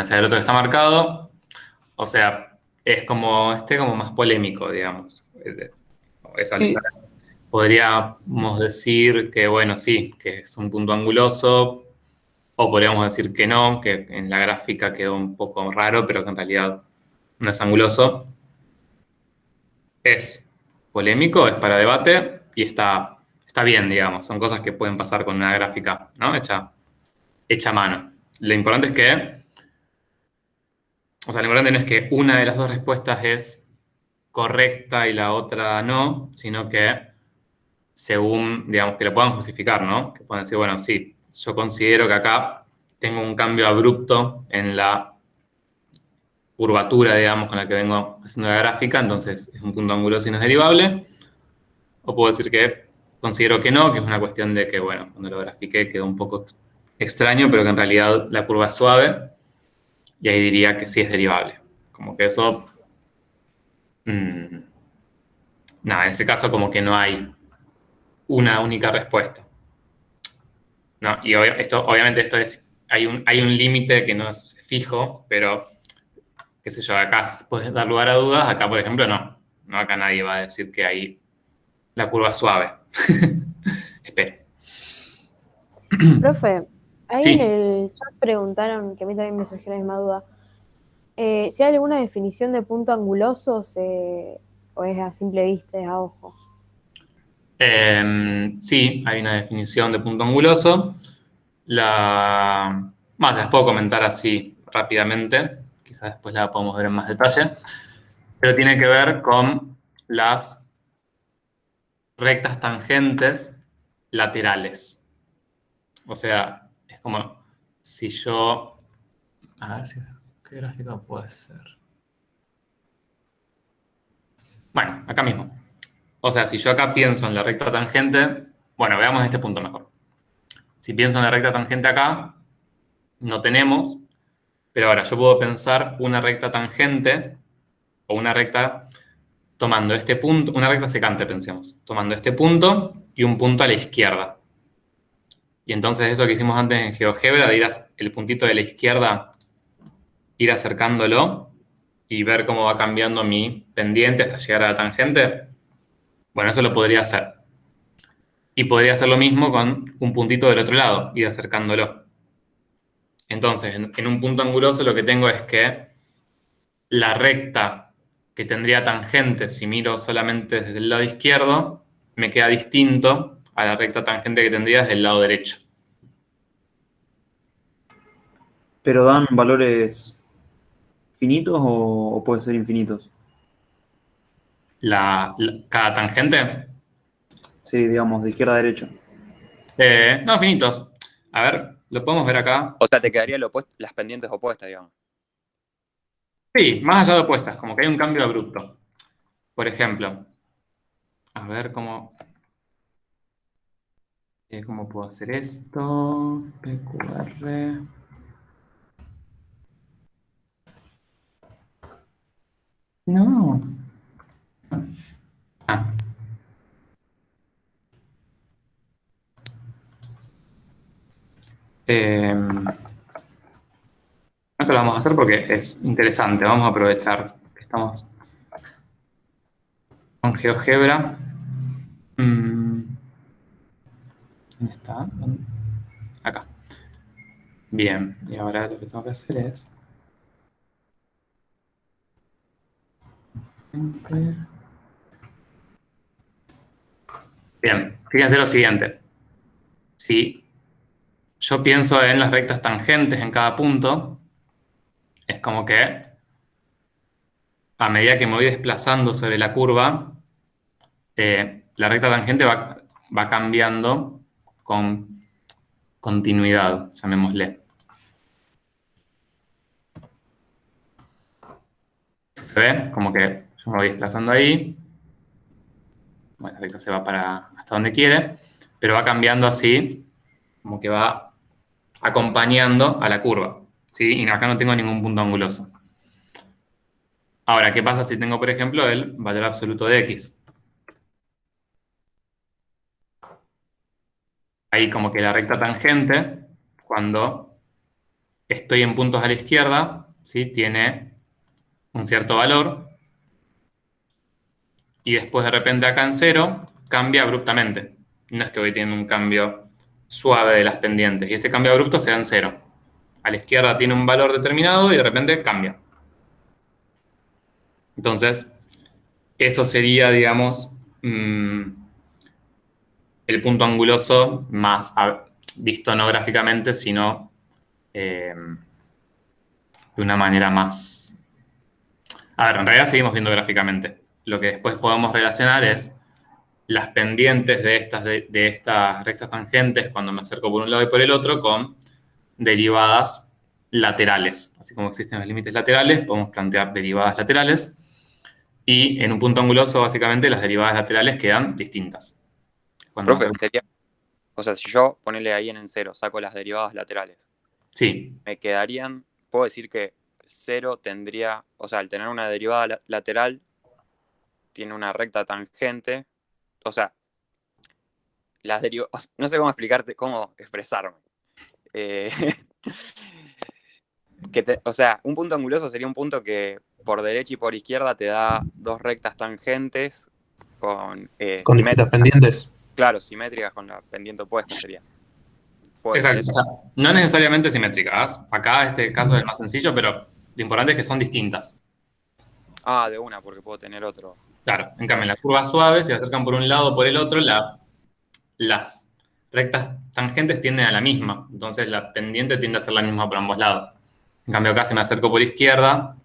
ese es el otro que está marcado. O sea, es como como más polémico, digamos. Esa Sí. podríamos decir que, bueno, sí, que es un punto anguloso, o podríamos decir que no, que en la gráfica quedó un poco raro, pero que en realidad no es anguloso. Es polémico, es para debate y está bien, digamos. Son cosas que pueden pasar con una gráfica, ¿no? Hecha a mano. Lo importante es que, o sea, lo importante no es que una de las dos respuestas es correcta y la otra no, sino que según, digamos, que lo puedan justificar, ¿no? Que puedan decir, bueno, sí, yo considero que acá tengo un cambio abrupto en la curvatura, digamos, con la que vengo haciendo la gráfica, entonces es un punto anguloso y no es derivable. O puedo decir que considero que no, que es una cuestión de que, bueno, cuando lo grafiqué quedó un poco extraño, pero que en realidad la curva es suave, y ahí diría que sí es derivable. Como que eso... nada, en ese caso como que no hay una única respuesta. No, y obviamente hay un límite que no es fijo, pero, qué sé yo, acá puedes dar lugar a dudas, acá, por ejemplo, no. No, acá nadie va a decir que hay la curva suave. Espero. Profe, ahí Sí. en el chat preguntaron, que a mí también me surgió la misma duda, si hay alguna definición de punto anguloso o es a simple vista, es a ojo. Sí, hay una definición de punto anguloso. Más las puedo comentar así rápidamente. Quizás después la podemos ver en más detalle. Pero tiene que ver con las rectas tangentes laterales. O sea, es como si yo... A ver ¿qué gráfico puede ser? Bueno, acá mismo. O sea, si yo acá pienso en la recta tangente... Bueno, veamos este punto mejor. Si pienso en la recta tangente acá, no tenemos, pero ahora yo puedo pensar una recta tangente o una recta tomando este punto, una recta secante, pensemos, tomando este punto y un punto a la izquierda. Y entonces eso que hicimos antes en GeoGebra, de ir el puntito de la izquierda, ir acercándolo y ver cómo va cambiando mi pendiente hasta llegar a la tangente, bueno, eso lo podría hacer. Y podría hacer lo mismo con un puntito del otro lado, ir acercándolo. Entonces, en un punto anguloso lo que tengo es que la recta que tendría tangente si miro solamente desde el lado izquierdo me queda distinto a la recta tangente que tendría desde el lado derecho. ¿Pero dan valores finitos o pueden ser infinitos? Cada tangente, Sí, digamos, de izquierda a derecha. no, finitos. A ver, lo podemos ver acá. O sea, te quedaría las pendientes opuestas, digamos. Sí, más allá de opuestas, como que hay un cambio abrupto. Por ejemplo, a ver cómo puedo hacer esto. PQR. No. Ah. Esto lo vamos a hacer porque es interesante. Vamos a aprovechar que estamos con GeoGebra. ¿Dónde está? Acá. Bien, y ahora lo que tengo que hacer es... Bien, fíjense lo siguiente. Si yo pienso en las rectas tangentes en cada punto, es como que a medida que me voy desplazando sobre la curva, la recta tangente va cambiando con continuidad, llamémosle. ¿Se ve? Como que yo me voy desplazando ahí. Bueno, la recta se va para hasta donde quiere, pero va cambiando así, como que va acompañando a la curva. ¿Sí? Y acá no tengo ningún punto anguloso. Ahora, ¿qué pasa si tengo, por ejemplo, el valor absoluto de x? Ahí como que la recta tangente, cuando estoy en puntos a la izquierda, ¿sí? Tiene un cierto valor, y después de repente acá en 0 cambia abruptamente. No es que voy teniendo un cambio suave de las pendientes, y ese cambio abrupto se da en 0. A la izquierda tiene un valor determinado y de repente cambia. Entonces, eso sería, digamos, el punto anguloso más visto no gráficamente, sino de una manera más... A ver, en realidad seguimos viendo gráficamente. Lo que después podemos relacionar es las pendientes de estas rectas tangentes cuando me acerco por un lado y por el otro con derivadas laterales. Así como existen los límites laterales, podemos plantear derivadas laterales. Y en un punto anguloso, básicamente, las derivadas laterales quedan distintas. Profe, o sea, si yo ponele ahí en el 0, saco las derivadas laterales, Sí. me quedarían, puedo decir que 0 tendría, o sea, al tener una derivada lateral, tiene una recta tangente, o sea, las derivadas, no sé cómo explicarte, cómo expresarme. O sea, un punto anguloso sería un punto que por derecha y por izquierda te da dos rectas tangentes con Con distintas pendientes. claro, simétricas con la pendiente opuesta sería. Puede ser Exacto. eso. O sea, no necesariamente simétricas. Acá este caso es el más sencillo, pero lo importante es que son distintas. Ah, de una, porque puedo tener otro. Claro, en cambio, en las curvas suaves, si se acercan por un lado o por el otro, las rectas tangentes tienden a la misma. Entonces, la pendiente tiende a ser la misma por ambos lados. En cambio, acá si me acerco por izquierda,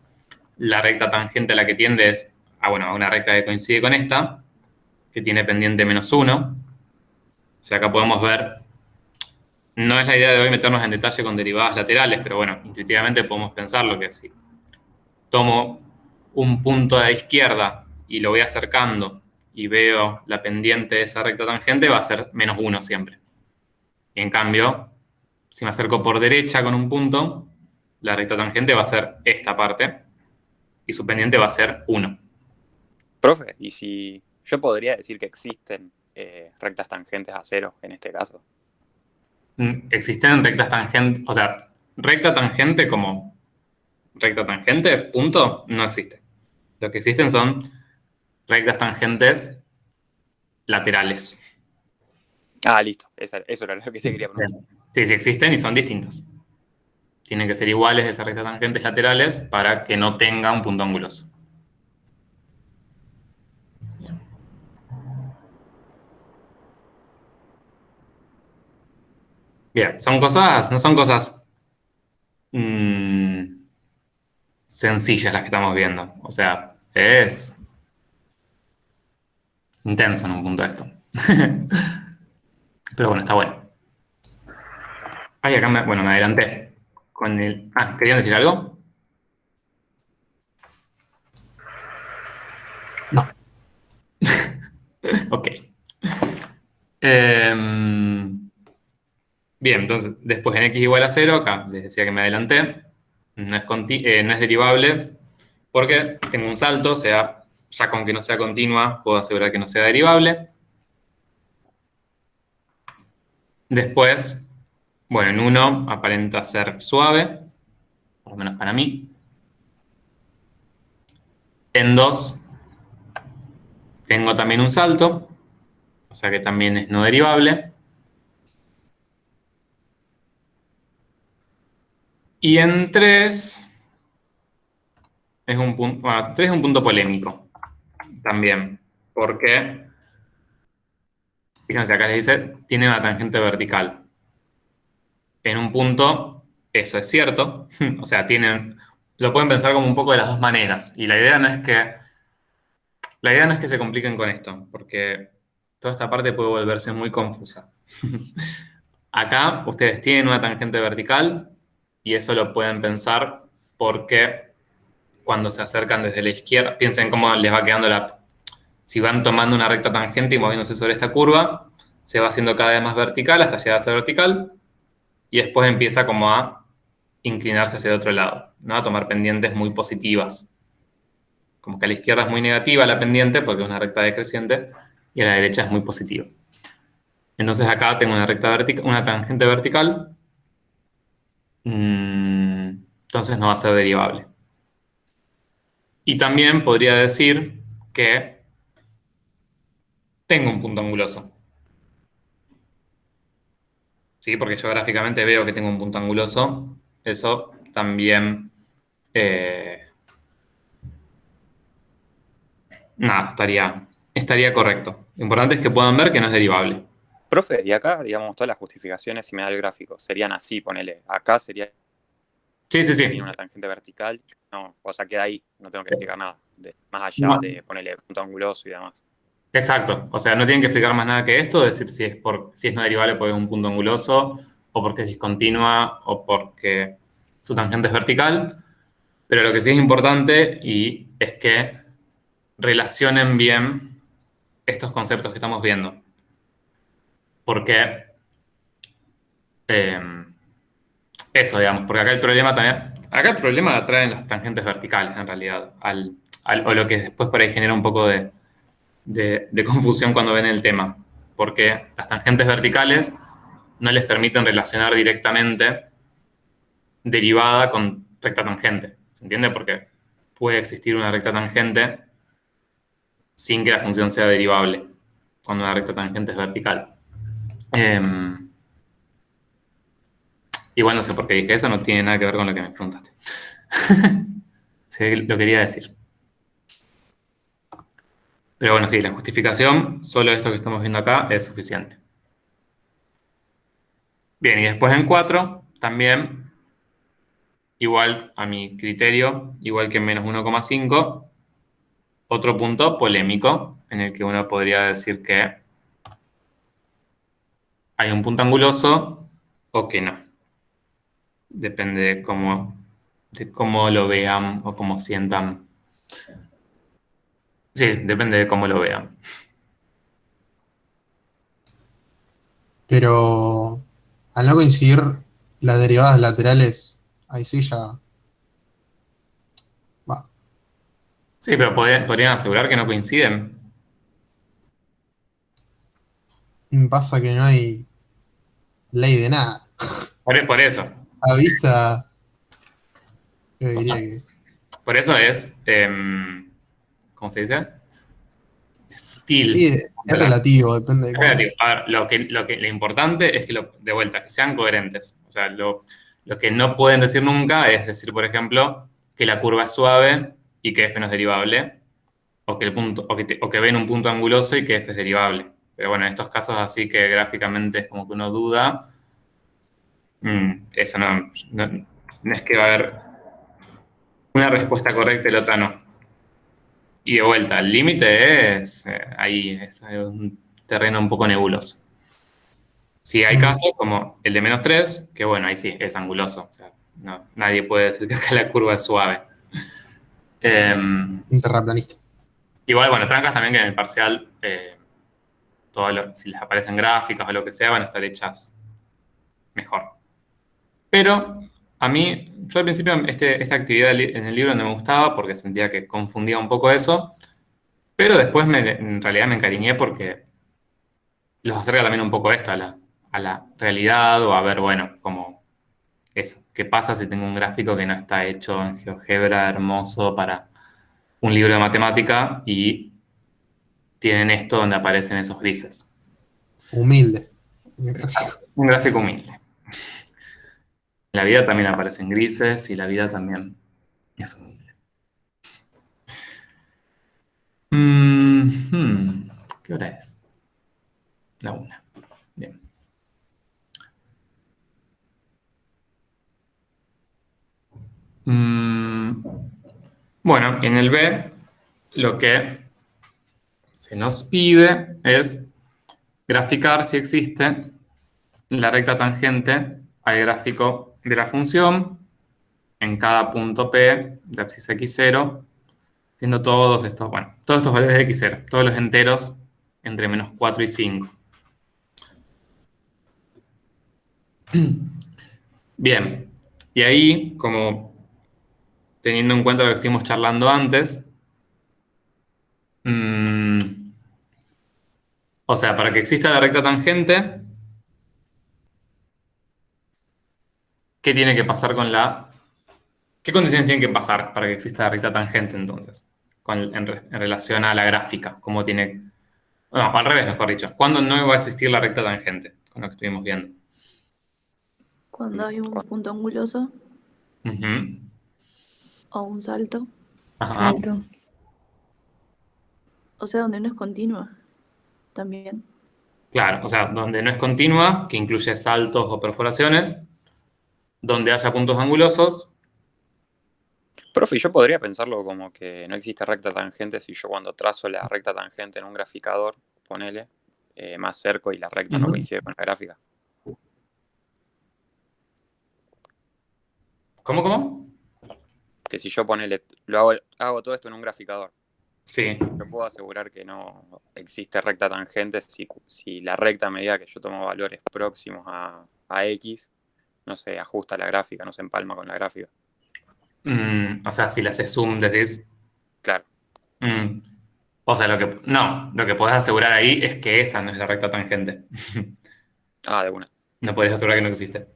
la recta tangente a la que tiende es a una recta que coincide con esta, que tiene pendiente -1. O sea, acá podemos ver, no es la idea de hoy meternos en detalle con derivadas laterales, pero bueno, intuitivamente podemos pensarlo que si tomo un punto a la izquierda y lo voy acercando y veo la pendiente de esa recta tangente, va a ser -1 siempre. Y en cambio, si me acerco por derecha con un punto, la recta tangente va a ser esta parte y su pendiente va a ser 1. Profe, y si yo podría decir que existen rectas tangentes a 0 en este caso. Existen rectas tangentes, o sea, recta tangente como recta tangente, punto, no existe. Lo que existen son rectas tangentes laterales. Ah, listo. Eso era lo que te quería preguntar. Sí, sí existen y son distintas. Tienen que ser iguales esas rectas tangentes laterales para que no tenga un punto anguloso. Bien, no son cosas sencillas las que estamos viendo. O sea, es intenso en un punto esto. Pero bueno, está bueno. Ay, acá me adelanté. ¿Querían decir algo? No. Ok. Bien, entonces, después en x igual a 0, acá les decía que me adelanté, no es derivable, porque tengo un salto, o sea, ya con que no sea continua, puedo asegurar que no sea derivable. Después, bueno, en 1 aparenta ser suave, por lo menos para mí. En 2 tengo también un salto, o sea que también es no derivable. Y en 3 es un punto, bueno, 3 es un punto polémico también, porque, fíjense, acá les dice, tiene una tangente vertical. En un punto, eso es cierto, o sea, lo pueden pensar como un poco de las dos maneras, y la idea no es que se compliquen con esto, porque toda esta parte puede volverse muy confusa. Acá ustedes tienen una tangente vertical y eso lo pueden pensar porque cuando se acercan desde la izquierda, piensen cómo les va quedando si van tomando una recta tangente y moviéndose sobre esta curva, se va haciendo cada vez más vertical hasta llegar a ser vertical y después empieza como a inclinarse hacia el otro lado, ¿no? A tomar pendientes muy positivas. Como que a la izquierda es muy negativa la pendiente porque es una recta decreciente y a la derecha es muy positiva. Entonces acá tengo una tangente vertical, entonces no va a ser derivable. Y también podría decir que tengo un punto anguloso. ¿Sí? Porque yo gráficamente veo que tengo un punto anguloso. Eso también... nada, estaría correcto. Lo importante es que puedan ver que no es derivable. Profe, y acá, digamos, todas las justificaciones, si me da el gráfico, serían así, ponele. Acá sería Sí, sí, tiene sí. una tangente vertical. No, o sea, queda ahí, no tengo que explicar nada. Más allá No. de ponerle punto anguloso y demás. Exacto. O sea, no tienen que explicar más nada que esto, decir si es no derivable porque es un punto anguloso, o porque es discontinua, o porque su tangente es vertical. Pero lo que sí es importante y es que relacionen bien estos conceptos que estamos viendo. Porque eso, digamos, porque acá el problema también. Acá el problema lo traen las tangentes verticales, en realidad, o lo que después por ahí genera un poco de confusión cuando ven el tema. Porque las tangentes verticales no les permiten relacionar directamente derivada con recta tangente. ¿Se entiende? Porque puede existir una recta tangente sin que la función sea derivable cuando una recta tangente es vertical. Igual no sé por qué dije eso, no tiene nada que ver con lo que me preguntaste. Sí, lo quería decir. Pero bueno, sí, la justificación, solo esto que estamos viendo acá, es suficiente. Bien, y después en 4, también, igual a mi criterio, igual que en menos 1,5, otro punto polémico en el que uno podría decir que hay un punto anguloso o que no. Depende de cómo lo vean o cómo sientan. Sí, depende de cómo lo vean. Pero al no coincidir las derivadas laterales, ahí sí ya va. Sí, pero podrían asegurar que no coinciden. Pasa que no hay ley de nada. Por eso. A vista, yo O diría sea, que por eso es, ¿cómo se dice? sutil. Sí, es relativo, depende de Es cómo. relativo. A ver, lo importante es que, de vuelta, que sean coherentes. O sea, lo que no pueden decir nunca es decir, por ejemplo, que la curva es suave y que f no es derivable, o que, o que ven un punto anguloso y que f es derivable. Pero bueno, en estos casos así que gráficamente es como que uno duda, eso no es que va a haber una respuesta correcta y la otra no. Y de vuelta, el límite es ahí, es un terreno un poco nebuloso. Sí, hay casos como el de -3, que bueno, ahí sí, es anguloso. O sea, nadie puede decir que acá la curva es suave. Un terraplanista. Igual, bueno, trancas también que en el parcial, si les aparecen gráficas o lo que sea, van a estar hechas mejor. Pero a mí, yo al principio esta actividad en el libro no me gustaba porque sentía que confundía un poco eso, pero después en realidad me encariñé porque los acerca también un poco esto a la realidad o a ver, bueno, como eso, qué pasa si tengo un gráfico que no está hecho en GeoGebra hermoso para un libro de matemática y tienen esto donde aparecen esos grises. Humilde. Un gráfico humilde. La vida también aparecen grises y la vida también es humilde. ¿Qué hora es? La 1. Bien. Bueno, en el B lo que se nos pide es graficar si existe la recta tangente al gráfico de la función en cada punto P de abscisa x0, siendo todos estos valores de x0, todos los enteros entre -4 y 5. Bien, y ahí, como teniendo en cuenta lo que estuvimos charlando antes, o sea, para que exista la recta tangente, ¿qué tiene que pasar con ¿Qué condiciones tienen que pasar para que exista la recta tangente entonces? En relación a la gráfica, ¿cómo tiene...? No, al revés, mejor dicho. ¿Cuándo no va a existir la recta tangente? Con lo que estuvimos viendo. Cuando hay un punto anguloso Ujú. o un salto, Ajá. Salto. o sea, donde no es continua también. Claro, o sea, donde no es continua, que incluye saltos o perforaciones, donde haya puntos angulosos. Profe, yo podría pensarlo como que no existe recta tangente si yo cuando trazo la recta tangente en un graficador, ponele, más cerco y la recta no Ujú. coincide con la gráfica. ¿Cómo? Que si yo ponele, hago todo esto en un graficador, Sí. yo puedo asegurar que no existe recta tangente si la recta a medida que yo tomo valores próximos a X, no se ajusta a la gráfica, no se empalma con la gráfica. O sea, si le haces zoom, decís. Claro. Mm. O sea, lo que podés asegurar ahí es que esa no es la recta tangente. Ah, de una. No podés asegurar que no existe.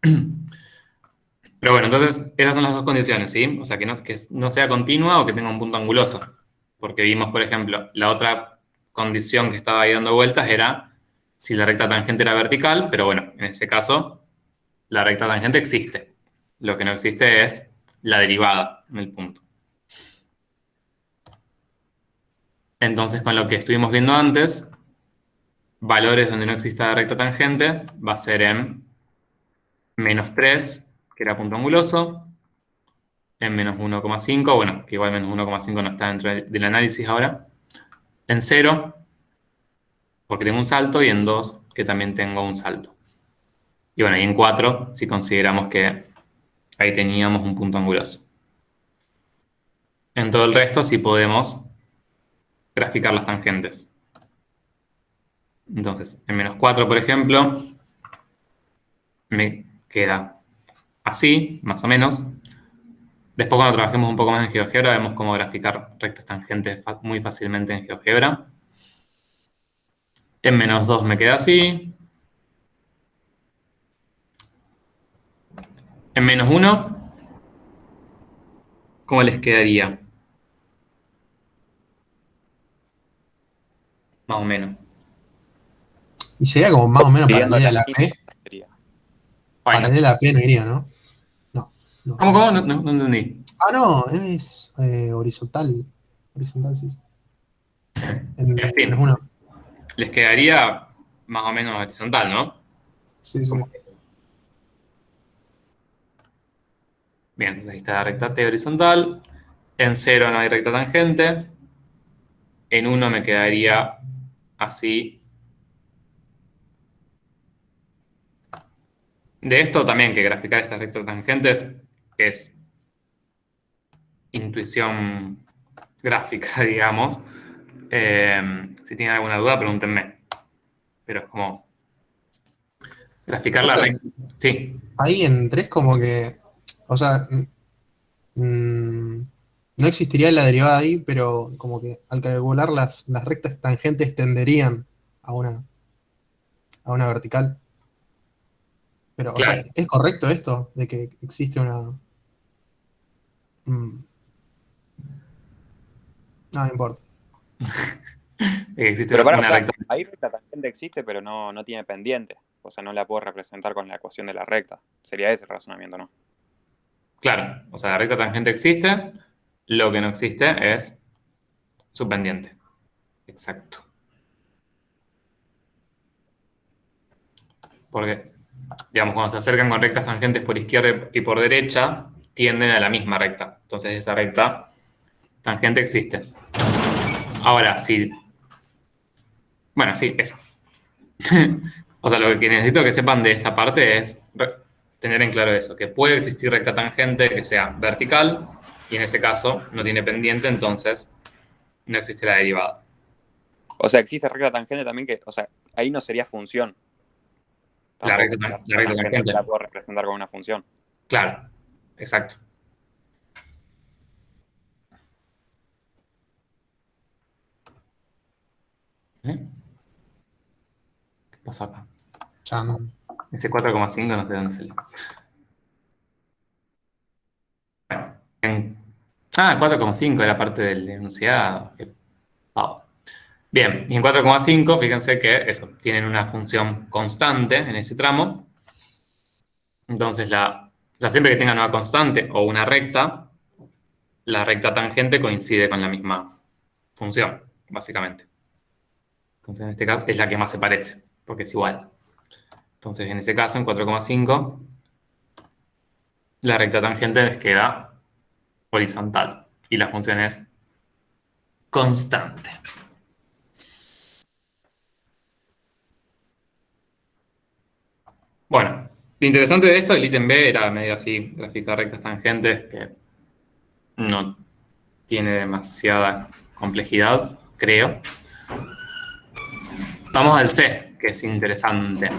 Pero bueno, entonces esas son las dos condiciones, ¿sí? O sea, que no sea continua o que tenga un punto anguloso. Porque vimos, por ejemplo, la otra condición que estaba ahí dando vueltas era si la recta tangente era vertical, pero bueno, en ese caso, la recta tangente existe. Lo que no existe es la derivada en el punto. Entonces, con lo que estuvimos viendo antes, valores donde no exista la recta tangente va a ser en -3, que era punto anguloso, en -1,5, bueno, que igual -1,5 no está dentro del análisis ahora, en 0, porque tengo un salto, y en 2, que también tengo un salto. Y bueno, y en 4, si consideramos que ahí teníamos un punto anguloso. En todo el resto sí podemos graficar las tangentes. Entonces, en -4, por ejemplo, me queda así, más o menos. Después, cuando trabajemos un poco más en GeoGebra, vemos cómo graficar rectas tangentes muy fácilmente en GeoGebra. En -2 me queda así. En -1, ¿cómo les quedaría? más o menos. Y sería como más o menos Dividiendo paralela a la la P. sería. Bueno, Paralela a la P no iría, ¿no? No. No. ¿cómo? No entendí. Ah, no, es horizontal. Horizontal, sí. En En menos fin, uno. les quedaría más o menos horizontal, ¿no? Sí, sí. Bien, entonces ahí está la recta T horizontal. En 0 no hay recta tangente. En 1 me quedaría así. De esto también, que graficar estas rectas tangentes es intuición gráfica, digamos. Si tienen alguna duda, pregúntenme. Pero es como graficar la Profe, recta. Sí, ahí en 3 como que, o sea, no existiría la derivada ahí, pero como que al calcular las rectas tangentes tenderían a una vertical. Pero, o sea, claro. ¿es correcto esto de que existe una... mm, no, no importa. Existe Pero una para, recta. ahí recta tangente existe, pero no tiene pendiente. O sea, no la puedo representar con la ecuación de la recta. Sería ese el razonamiento, ¿no? Claro, o sea, la recta tangente existe. Lo que no existe es su pendiente. Exacto. Porque, digamos, cuando se acercan con rectas tangentes por izquierda y por derecha, tienden a la misma recta. Entonces esa recta tangente existe. Ahora, sí. Bueno, sí, eso. O sea, lo que necesito que sepan de esta parte es tener en claro eso, que puede existir recta tangente que sea vertical y en ese caso no tiene pendiente, entonces no existe la derivada. O sea, existe recta tangente también que, o sea, ahí no sería función. La recta, Tampoco. La la recta recta tangente no tangente. la puedo representar con una función. Claro, exacto. ¿Eh? ¿Qué pasó acá? Chan. Ese 4,5 no sé dónde salió. Bueno, 4,5 era parte del enunciado. Qué pavo. Bien, y en 4,5, fíjense que eso, tienen una función constante en ese tramo. Entonces, siempre que tengan una constante o una recta, la recta tangente coincide con la misma función, básicamente. Entonces, en este caso es la que más se parece, porque es igual. Entonces, en ese caso, en 4,5, la recta tangente les queda horizontal y la función es constante. Bueno, lo interesante de esto, el ítem B era medio así, graficar rectas tangentes, que no tiene demasiada complejidad, creo. Vamos al C, que es interesante.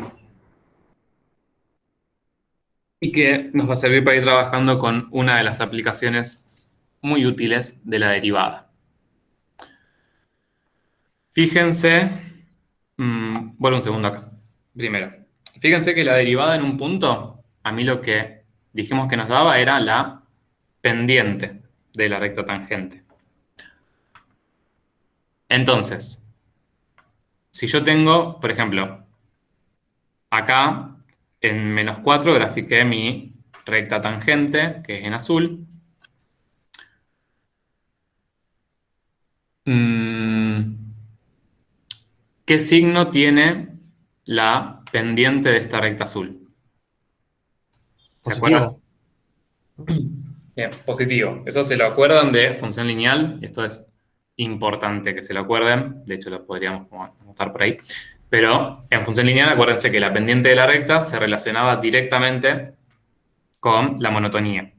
Y que nos va a servir para ir trabajando con una de las aplicaciones muy útiles de la derivada. Fíjense, bueno, un segundo acá. Primero, fíjense que la derivada en un punto, a mí lo que dijimos que nos daba era la pendiente de la recta tangente. Entonces, si yo tengo, por ejemplo, acá en -4 grafiqué mi recta tangente, que es en azul. ¿Qué signo tiene la pendiente de esta recta azul? ¿Se acuerdan? Positivo. Bien, positivo. Eso se lo acuerdan de función lineal. Y esto es importante que se lo acuerden. De hecho, lo podríamos anotar por ahí. Pero en función lineal, acuérdense que la pendiente de la recta se relacionaba directamente con la monotonía.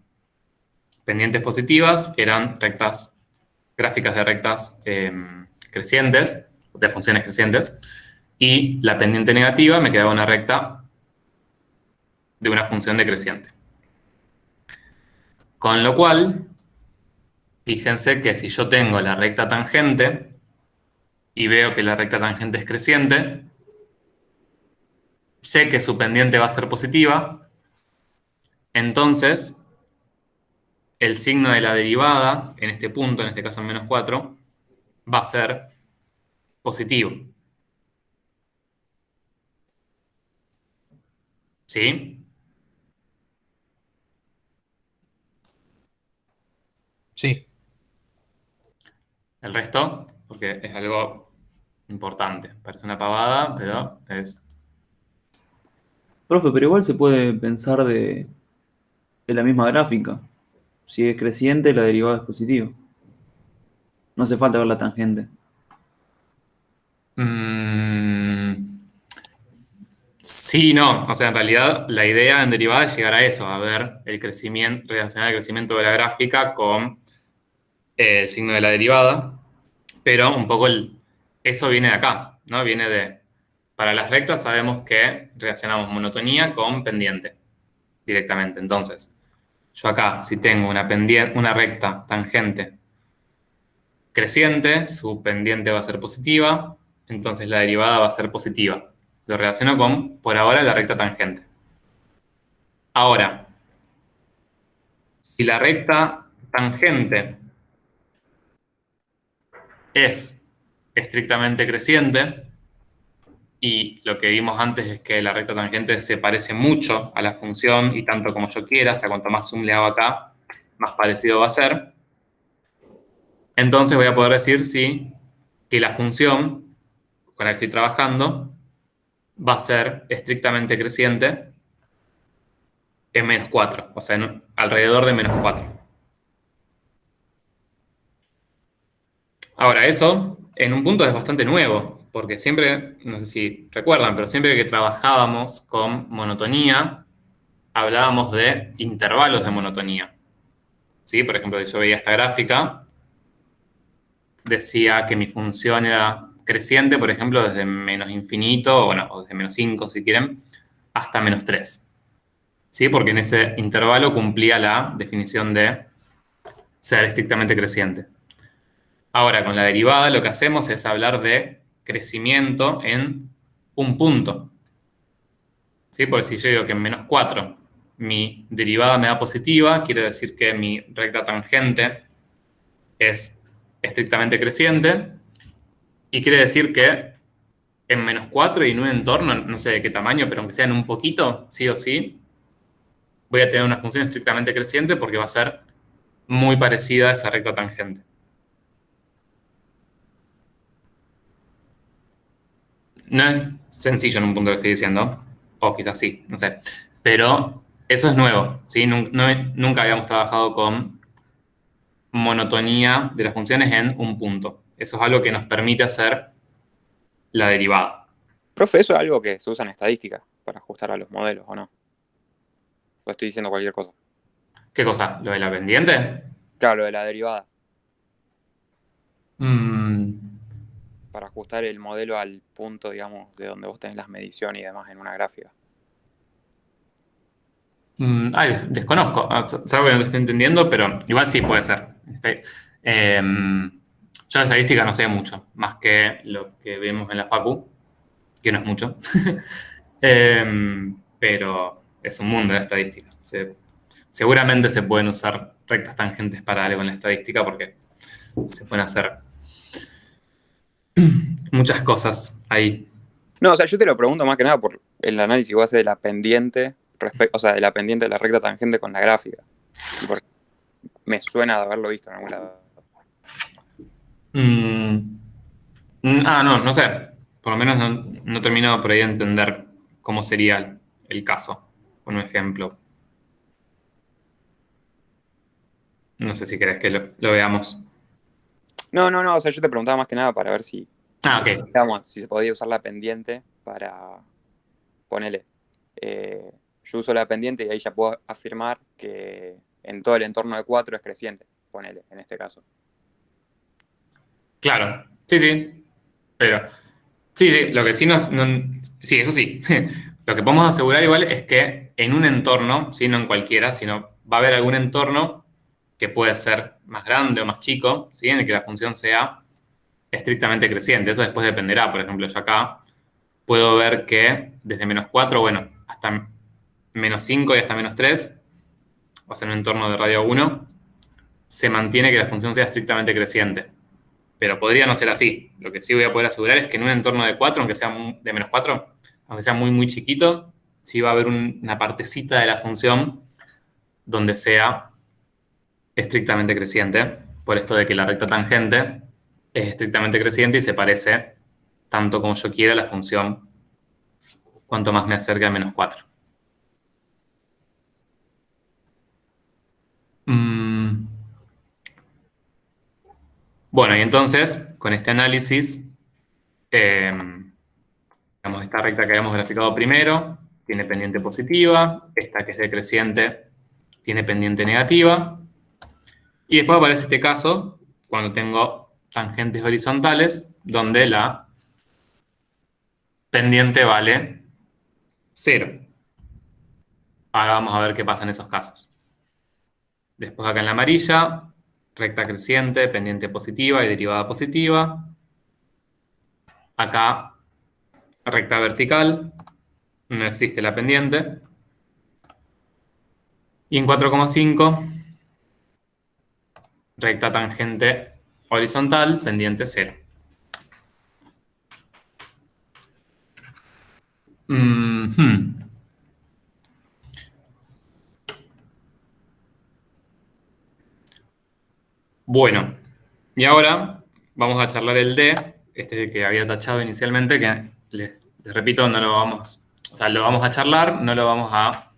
Pendientes positivas eran rectas, gráficas de rectas crecientes, de funciones crecientes. Y la pendiente negativa me quedaba una recta de una función decreciente. Con lo cual, fíjense que si yo tengo la recta tangente y veo que la recta tangente es creciente, sé que su pendiente va a ser positiva, entonces el signo de la derivada, en este punto, en este caso en -4, va a ser positivo. ¿Sí? Sí, El resto, porque es algo importante. Parece una pavada, pero es... Profe, pero igual se puede pensar de la misma gráfica. Si es creciente, la derivada es positiva. No hace falta ver la tangente. Sí, no. O sea, en realidad la idea en derivada es llegar a eso, a ver el crecimiento, relacionar el crecimiento de la gráfica con el signo de la derivada. Pero un poco eso viene de acá, ¿no? Viene de... Para las rectas sabemos que relacionamos monotonía con pendiente directamente. Entonces, yo acá, si tengo una recta tangente creciente, su pendiente va a ser positiva, entonces la derivada va a ser positiva. Lo relaciono con, por ahora, la recta tangente. Ahora, si la recta tangente es estrictamente creciente, y lo que vimos antes es que la recta tangente se parece mucho a la función y tanto como yo quiera, o sea, cuanto más zoom le hago acá, más parecido va a ser. Entonces voy a poder decir, sí, que la función con la que estoy trabajando va a ser estrictamente creciente en -4, o sea, alrededor de -4. Ahora, eso en un punto es bastante nuevo, porque siempre, no sé si recuerdan, pero siempre que trabajábamos con monotonía, hablábamos de intervalos de monotonía. ¿Sí? Por ejemplo, yo veía esta gráfica, decía que mi función era creciente, por ejemplo, desde menos infinito, bueno, o desde -5 si quieren, hasta -3. ¿Sí? Porque en ese intervalo cumplía la definición de ser estrictamente creciente. Ahora, con la derivada lo que hacemos es hablar de crecimiento en un punto. ¿Sí? Porque si yo digo que en -4 mi derivada me da positiva, quiere decir que mi recta tangente es estrictamente creciente y quiere decir que en -4 y en un entorno, no sé de qué tamaño, pero aunque sea en un poquito, sí o sí, voy a tener una función estrictamente creciente porque va a ser muy parecida a esa recta tangente. No es sencillo en un punto que estoy diciendo, o quizás sí, no sé, pero eso es nuevo, ¿sí? Nunca habíamos trabajado con monotonía de las funciones en un punto. Eso es algo que nos permite hacer la derivada. Profe, ¿eso es algo que se usa en estadística para ajustar a los modelos o no? O estoy diciendo cualquier cosa. ¿Qué cosa? ¿Lo de la pendiente? Claro, lo de la derivada, Mm, para ajustar el modelo al punto, digamos, de donde vos tenés las mediciones y demás en una gráfica. desconozco. Es algo que no te estoy entendiendo, pero igual sí puede ser. Yo de estadística no sé mucho, más que lo que vemos en la facu, que no es mucho. Pero es un mundo de estadística. Seguramente se pueden usar rectas tangentes para algo en la estadística porque se pueden hacer muchas cosas ahí. No, o sea, yo te lo pregunto más que nada por el análisis que vos haces de la pendiente, o sea, de la pendiente de la recta tangente con la gráfica. Porque me suena de haberlo visto en algún lado. No sé. Por lo menos no termino por ahí de entender cómo sería el caso. Con un ejemplo. No sé si querés que lo veamos. No, o sea, yo te preguntaba más que nada para ver si, Ok. digamos, si se podía usar la pendiente para, ponele, yo uso la pendiente y ahí ya puedo afirmar que en todo el entorno de 4 es creciente, ponele, en este caso. Claro. Sí. Pero. Sí, lo que sí sí, eso sí. Lo que podemos asegurar igual es que en un entorno, ¿sí? No en cualquiera, sino va a haber algún entorno que puede ser más grande o más chico, ¿sí? En el que la función sea estrictamente creciente. Eso después dependerá. Por ejemplo, yo acá puedo ver que desde -4, bueno, hasta -5 y hasta -3, o sea, en un entorno de radio 1, se mantiene que la función sea estrictamente creciente. pero podría no ser así. Lo que sí voy a poder asegurar es que en un entorno de 4, aunque sea de menos 4, aunque sea muy, muy chiquito, sí va a haber una partecita de la función donde sea estrictamente creciente, por esto de que la recta tangente es estrictamente creciente y se parece tanto como yo quiera a la función cuanto más me acerque a menos 4. Bueno, y entonces, con este análisis, digamos, esta recta que habíamos graficado primero tiene pendiente positiva, esta que es decreciente tiene pendiente negativa, y después aparece este caso cuando tengo tangentes horizontales, donde la pendiente vale 0. Ahora vamos a ver qué pasa en esos casos. Después acá en la amarilla, recta creciente, pendiente positiva y derivada positiva. Acá, recta vertical, no existe la pendiente. Y en 4,5, recta tangente horizontal, pendiente 0. Bueno, y ahora vamos a charlar el D, este que había tachado inicialmente, que les repito, no lo vamos, o sea, lo vamos a charlar, no lo vamos a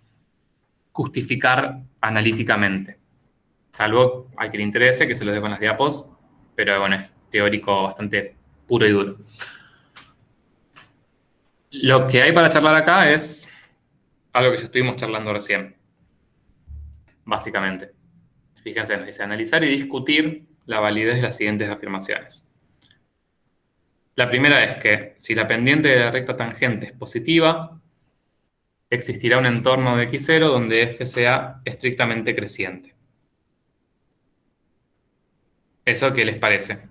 justificar analíticamente. Salvo al que le interese, que se lo dejo con las diapos, pero bueno, es teórico bastante puro y duro. Lo que hay para charlar acá es algo que ya estuvimos charlando recién, básicamente. Fíjense, nos dice analizar y discutir la validez de las siguientes afirmaciones. La primera es que si la pendiente de la recta tangente es positiva, existirá un entorno de x0 donde f sea estrictamente creciente. ¿Eso qué les parece?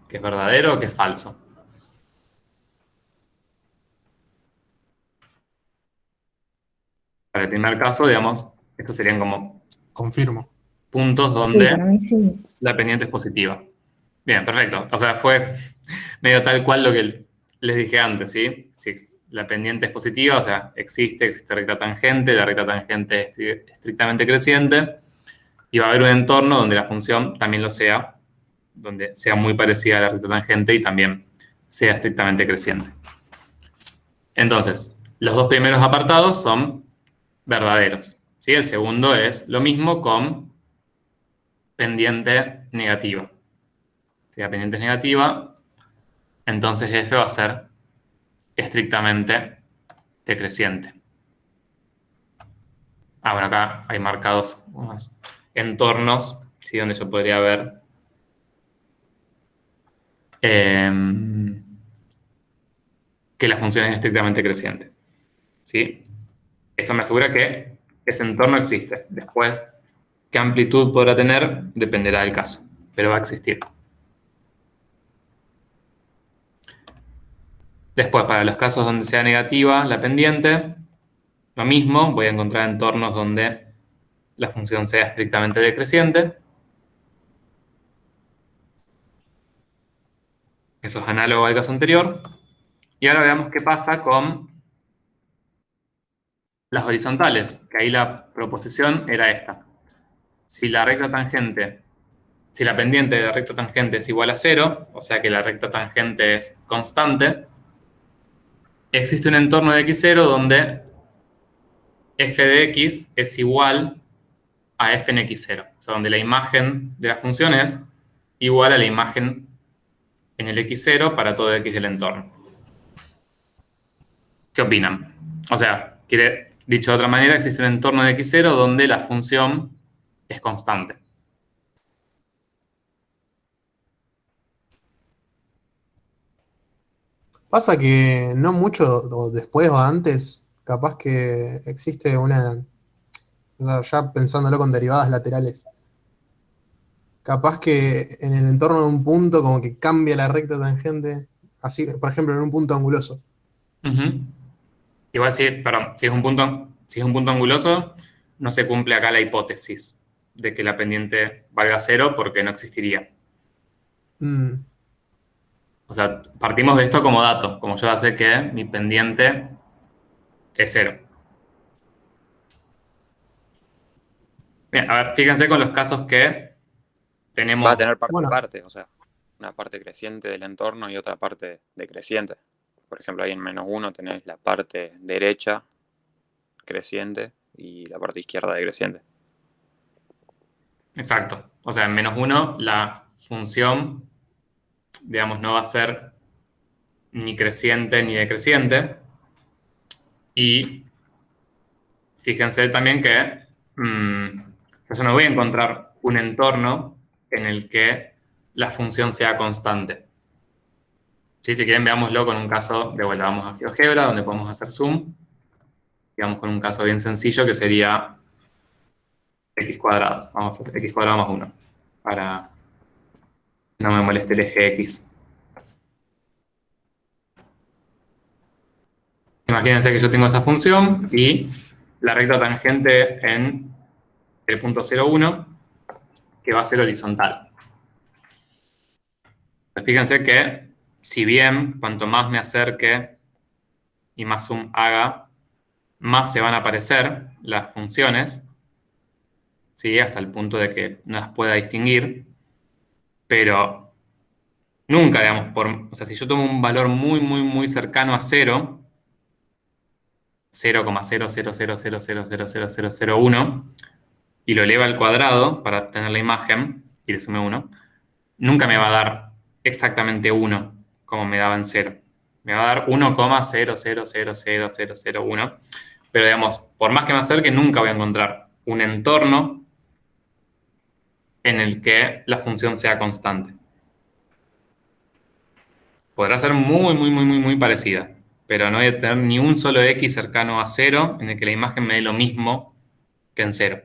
¿Que es verdadero o que es falso? Para el primer caso, digamos, estos serían como Confirmo. puntos Sí, donde para mí sí. la pendiente es positiva. Bien, perfecto. O sea, fue medio tal cual lo que les dije antes, ¿sí? Si la pendiente es positiva, o sea, existe recta tangente, la recta tangente es estrictamente creciente, y va a haber un entorno donde la función también lo sea, donde sea muy parecida a la recta tangente y también sea estrictamente creciente. Entonces, los dos primeros apartados son verdaderos, ¿sí? El segundo es lo mismo con pendiente negativa. Si la pendiente es negativa, entonces f va a ser estrictamente decreciente. Bueno, acá hay marcados unos entornos, ¿sí? Donde yo podría ver que la función es estrictamente creciente, ¿sí? Esto me asegura que ese entorno existe. Después, qué amplitud podrá tener dependerá del caso, pero va a existir. Después, para los casos donde sea negativa la pendiente, lo mismo, voy a encontrar entornos donde la función sea estrictamente decreciente. Eso es análogo al caso anterior. Y ahora veamos qué pasa con las horizontales, que ahí la proposición era esta. Si la pendiente de la recta tangente es igual a 0, o sea que la recta tangente es constante, existe un entorno de x0 donde f de x es igual a f en x0. O sea, donde la imagen de la función es igual a la imagen en el x0 para todo x del entorno. ¿Qué opinan? O sea, dicho de otra manera, existe un entorno de x0 donde la función es constante. Pasa que no mucho o después o antes, capaz que existe una, o sea, ya pensándolo con derivadas laterales, capaz que en el entorno de un punto como que cambia la recta tangente, así, por ejemplo, en un punto anguloso. Igual si es un punto anguloso, no se cumple acá la hipótesis. de que la pendiente valga 0 porque no existiría. Mm, O sea, partimos de esto como dato, como yo ya sé que mi pendiente es 0. Bien, a ver, fíjense con los casos que Va a tenemos. tener parte y bueno, parte, o sea, una parte creciente del entorno y otra parte decreciente. Por ejemplo, ahí en -1 tenés la parte derecha creciente y la parte izquierda decreciente. Exacto. O sea, en -1 la función, digamos, no va a ser ni creciente ni decreciente. Y fíjense también que o sea, yo no voy a encontrar un entorno en el que la función sea constante. ¿Sí? Si quieren, veámoslo con un caso de vuelta. Vamos a GeoGebra, donde podemos hacer zoom. Y vamos con un caso bien sencillo que sería x cuadrado. Vamos a hacer x cuadrado más 1 para que no me moleste el eje x. Imagínense que yo tengo esa función y la recta tangente en el punto 0,1 que va a ser horizontal. Pues fíjense que si bien cuanto más me acerque y más zoom haga, más se van a aparecer las funciones, ¿sí? Hasta el punto de que no las pueda distinguir, pero nunca, digamos, o sea, si yo tomo un valor muy, muy, muy cercano a 0, 0,000000001, y lo eleva al cuadrado para obtener la imagen, y le sume 1, nunca me va a dar exactamente 1, como me daba en 0. Me va a dar 1,0000001. Pero digamos, por más que me acerque, nunca voy a encontrar un entorno en el que la función sea constante. Podrá ser muy, muy, muy, muy, muy parecida, pero no voy a tener ni un solo x cercano a 0 en el que la imagen me dé lo mismo que en 0.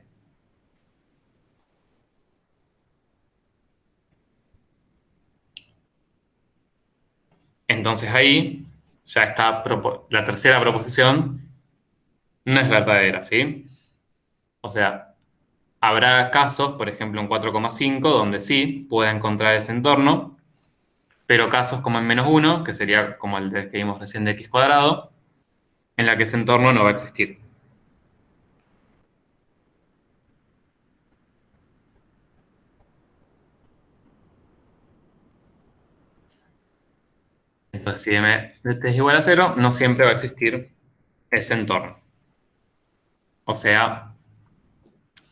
Entonces ahí ya está la tercera proposición no es verdadera, ¿sí? O sea, habrá casos, por ejemplo en 4,5, donde sí pueda encontrar ese entorno, pero casos como en -1, que sería como el que vimos recién de x cuadrado, en la que ese entorno no va a existir. Entonces, si m de t es igual a 0, no siempre va a existir ese entorno. O sea,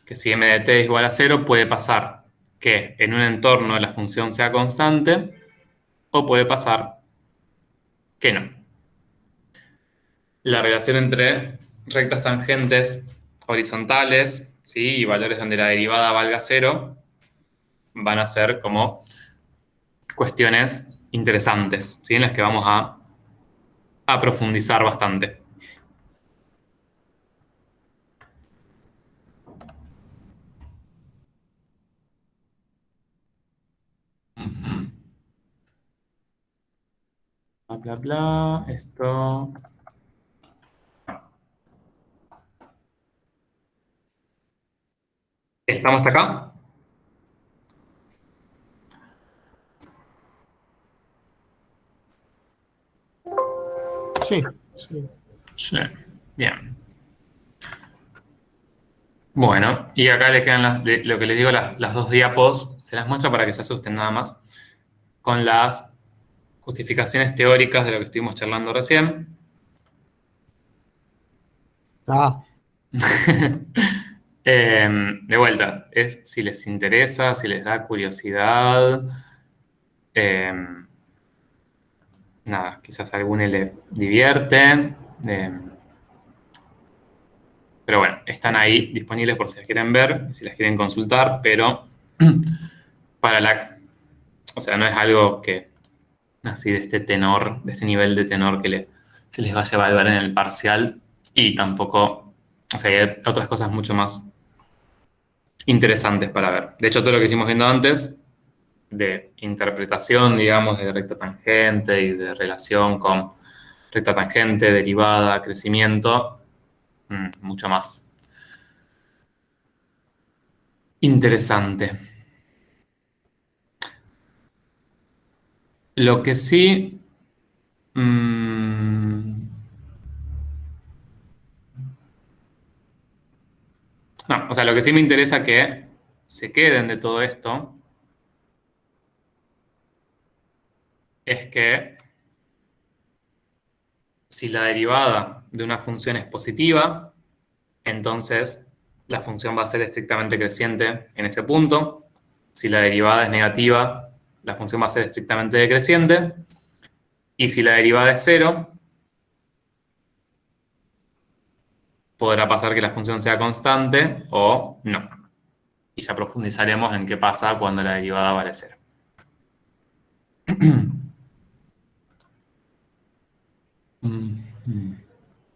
que si m de t es igual a 0, puede pasar que en un entorno la función sea constante, o puede pasar que no. La relación entre rectas tangentes horizontales, ¿sí? Y valores donde la derivada valga 0, van a ser como cuestiones interesantes, ¿sí? En las que vamos a profundizar bastante. Ujú. Bla, bla, bla. Esto. ¿Estamos hasta acá? sí, sí. Sí. Bien. Bueno, y acá le quedan lo que les digo, las dos diapos, se las muestro para que se asusten nada más, con las justificaciones teóricas de lo que estuvimos charlando recién. Ah, De vuelta, es si les interesa, si les da curiosidad. Nada, quizás a alguno le divierte. Pero bueno, están ahí disponibles por si las quieren ver, si las quieren consultar, pero o sea, no es algo que así de este tenor, de este nivel de tenor que se les vaya a evaluar en el parcial y tampoco, o sea, hay otras cosas mucho más interesantes para ver. De hecho, todo lo que hicimos viendo antes, de interpretación, digamos, de recta tangente y de relación con recta tangente, derivada, crecimiento, mucho más interesante. Lo que sí... no, o sea, lo que sí me interesa que se queden de todo esto es que si la derivada de una función es positiva, entonces la función va a ser estrictamente creciente en ese punto. Si la derivada es negativa, la función va a ser estrictamente decreciente. Y si la derivada es cero, podrá pasar que la función sea constante o no. Y ya profundizaremos en qué pasa cuando la derivada vale cero.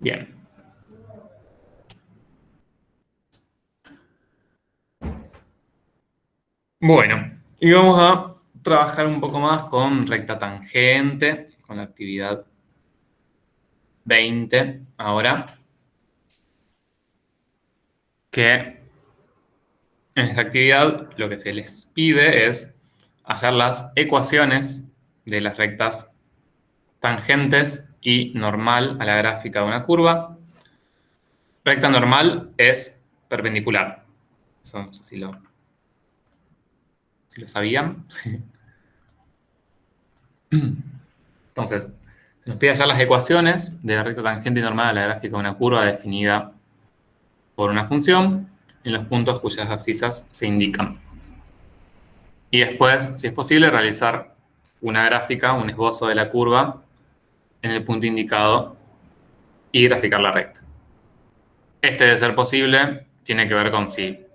Bien. Bueno, y vamos a trabajar un poco más con recta tangente, con la actividad 20 ahora, que en esta actividad lo que se les pide es hallar las ecuaciones de las rectas tangentes y normal a la gráfica de una curva. Recta normal es perpendicular. Eso no sé si lo sabían. Entonces, se nos pide hallar las ecuaciones de la recta tangente y normal a la gráfica de una curva definida por una función en los puntos cuyas abscisas se indican. Y después, si es posible, realizar una gráfica, un esbozo de la curva en el punto indicado y graficar la recta. De ser posible, tiene que ver con si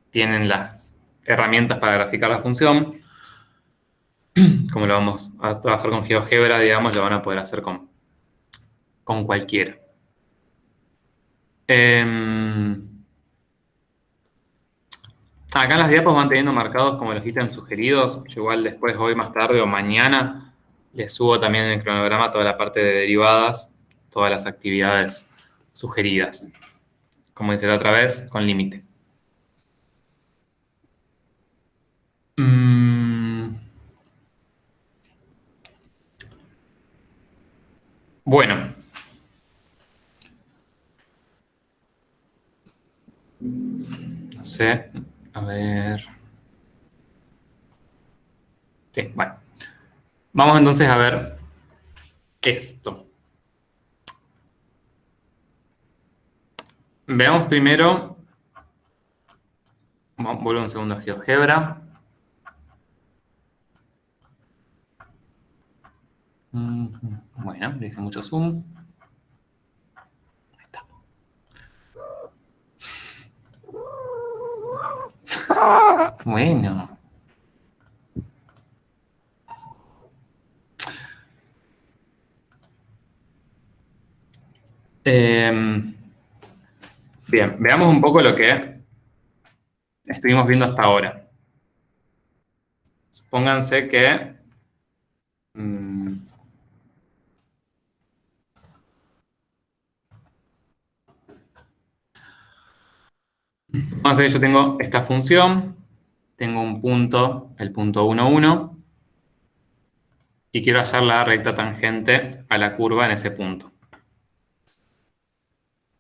tienen las herramientas para graficar la función. Como lo vamos a trabajar con GeoGebra, digamos, lo van a poder hacer con cualquiera. Acá en las diapos van teniendo marcados como los ítems sugeridos. Yo igual después, hoy más tarde o mañana, les subo también en el cronograma toda la parte de derivadas, todas las actividades sugeridas. Como dice la otra vez, con límite. Bueno. No sé, a ver... Sí, bueno. Vamos entonces a ver esto. Veamos primero... Vuelvo un segundo a GeoGebra. Bueno, le hice mucho zoom. Ahí está. Bueno. Bien, veamos un poco lo que estuvimos viendo hasta ahora. Supónganse que... Supónganse que yo tengo esta función, tengo un punto, el punto 1, 1, y quiero hallar la recta tangente a la curva en ese punto.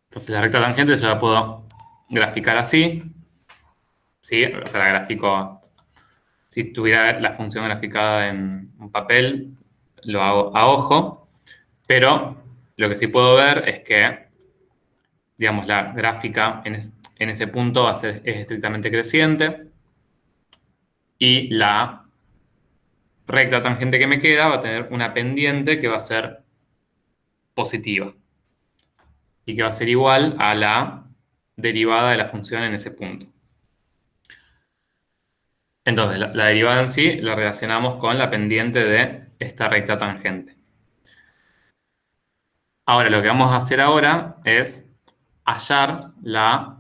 Entonces la recta tangente yo la puedo graficar así, ¿sí? O sea, la grafico, si tuviera la función graficada en un papel, lo hago a ojo, pero lo que sí puedo ver es que, digamos, la gráfica en ese punto es estrictamente creciente y la recta tangente que me queda va a tener una pendiente que va a ser positiva y que va a ser igual a la derivada de la función en ese punto. Entonces, la derivada en sí la relacionamos con la pendiente de esta recta tangente. Ahora, lo que vamos a hacer ahora es hallar la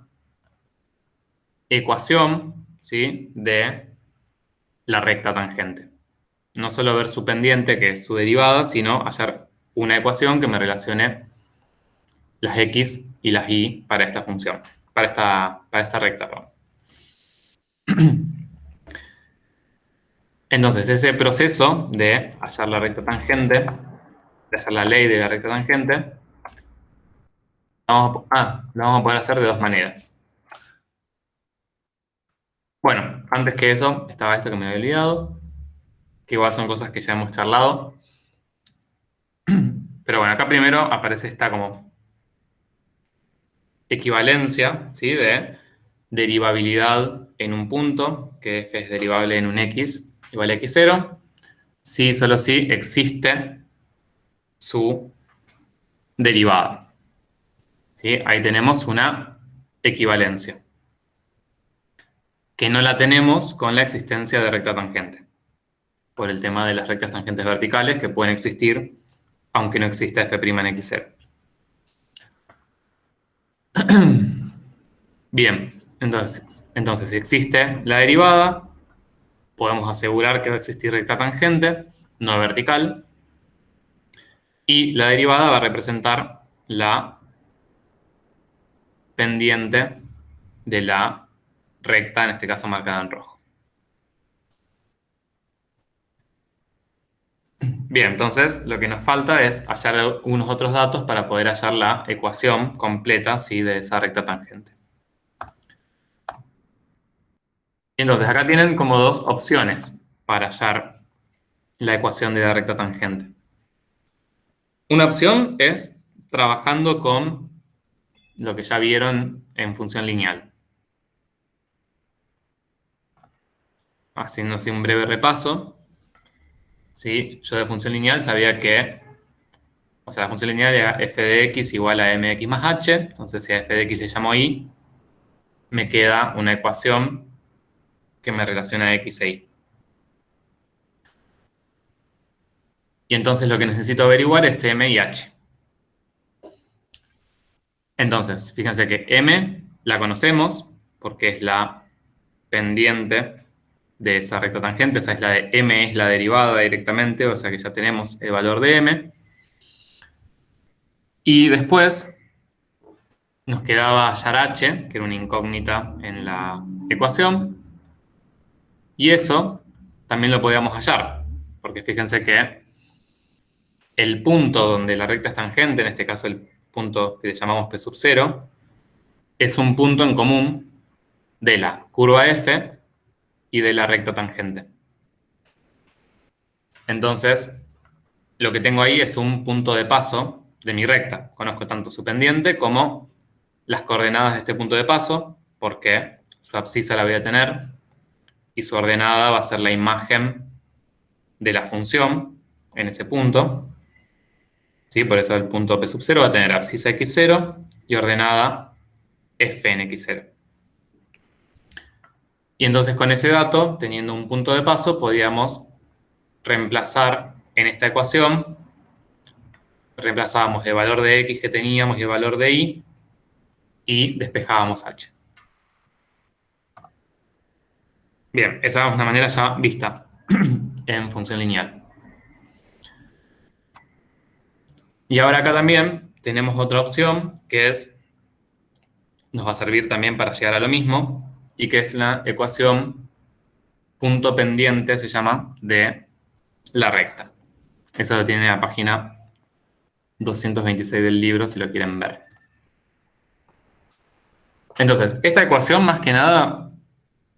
ecuación, ¿sí?, de la recta tangente. No solo ver su pendiente, que es su derivada, sino hallar una ecuación que me relacione las x y las y para esta función, para esta recta, perdón. Entonces, ese proceso de hallar la recta tangente, de hacer la ley de la recta tangente, lo vamos a poder hacer de dos maneras. Bueno, antes que eso, estaba esto que me había olvidado, que igual son cosas que ya hemos charlado. Pero bueno, acá primero aparece esta como equivalencia, ¿sí? De derivabilidad en un punto, que f es derivable en un x igual a x0, si solo si existe su derivada. ¿Sí? Ahí tenemos una equivalencia, que no la tenemos con la existencia de recta tangente, por el tema de las rectas tangentes verticales que pueden existir aunque no exista f' en x0. Bien, entonces si existe la derivada, podemos asegurar que va a existir recta tangente, no vertical, y la derivada va a representar la pendiente de la recta, en este caso marcada en rojo. Bien, entonces lo que nos falta es hallar unos otros datos para poder hallar la ecuación completa, ¿sí? De esa recta tangente. Entonces acá tienen como dos opciones para hallar la ecuación de la recta tangente. Una opción es trabajando con lo que ya vieron en función lineal. Haciendo así un breve repaso, ¿sí? Yo de función lineal sabía que, o sea, la función lineal era f de x igual a mx más h, entonces si a f de x le llamo y, me queda una ecuación que me relaciona x e y. Y entonces lo que necesito averiguar es m y h. Entonces, fíjense que m la conocemos porque es la pendiente de esa recta tangente, esa es la de m, es la derivada directamente, o sea que ya tenemos el valor de m. Y después nos quedaba hallar h, que era una incógnita en la ecuación, y eso también lo podíamos hallar, porque fíjense que el punto donde la recta es tangente, en este caso el punto que le llamamos P sub 0, es un punto en común de la curva f y de la recta tangente. Entonces, lo que tengo ahí es un punto de paso de mi recta. Conozco tanto su pendiente como las coordenadas de este punto de paso, porque su abscisa la voy a tener y su ordenada va a ser la imagen de la función en ese punto. ¿Sí? Por eso el punto P sub 0 va a tener abscisa x0 y ordenada f en x0. Y entonces con ese dato, teniendo un punto de paso, podíamos reemplazar en esta ecuación, reemplazábamos el valor de x que teníamos y el valor de y despejábamos h. Bien, esa es una manera ya vista en función lineal. Y ahora acá también tenemos otra opción que es, nos va a servir también para llegar a lo mismo, y que es la ecuación punto pendiente, se llama, de la recta. Eso lo tiene en la página 226 del libro, si lo quieren ver. Entonces, esta ecuación, más que nada,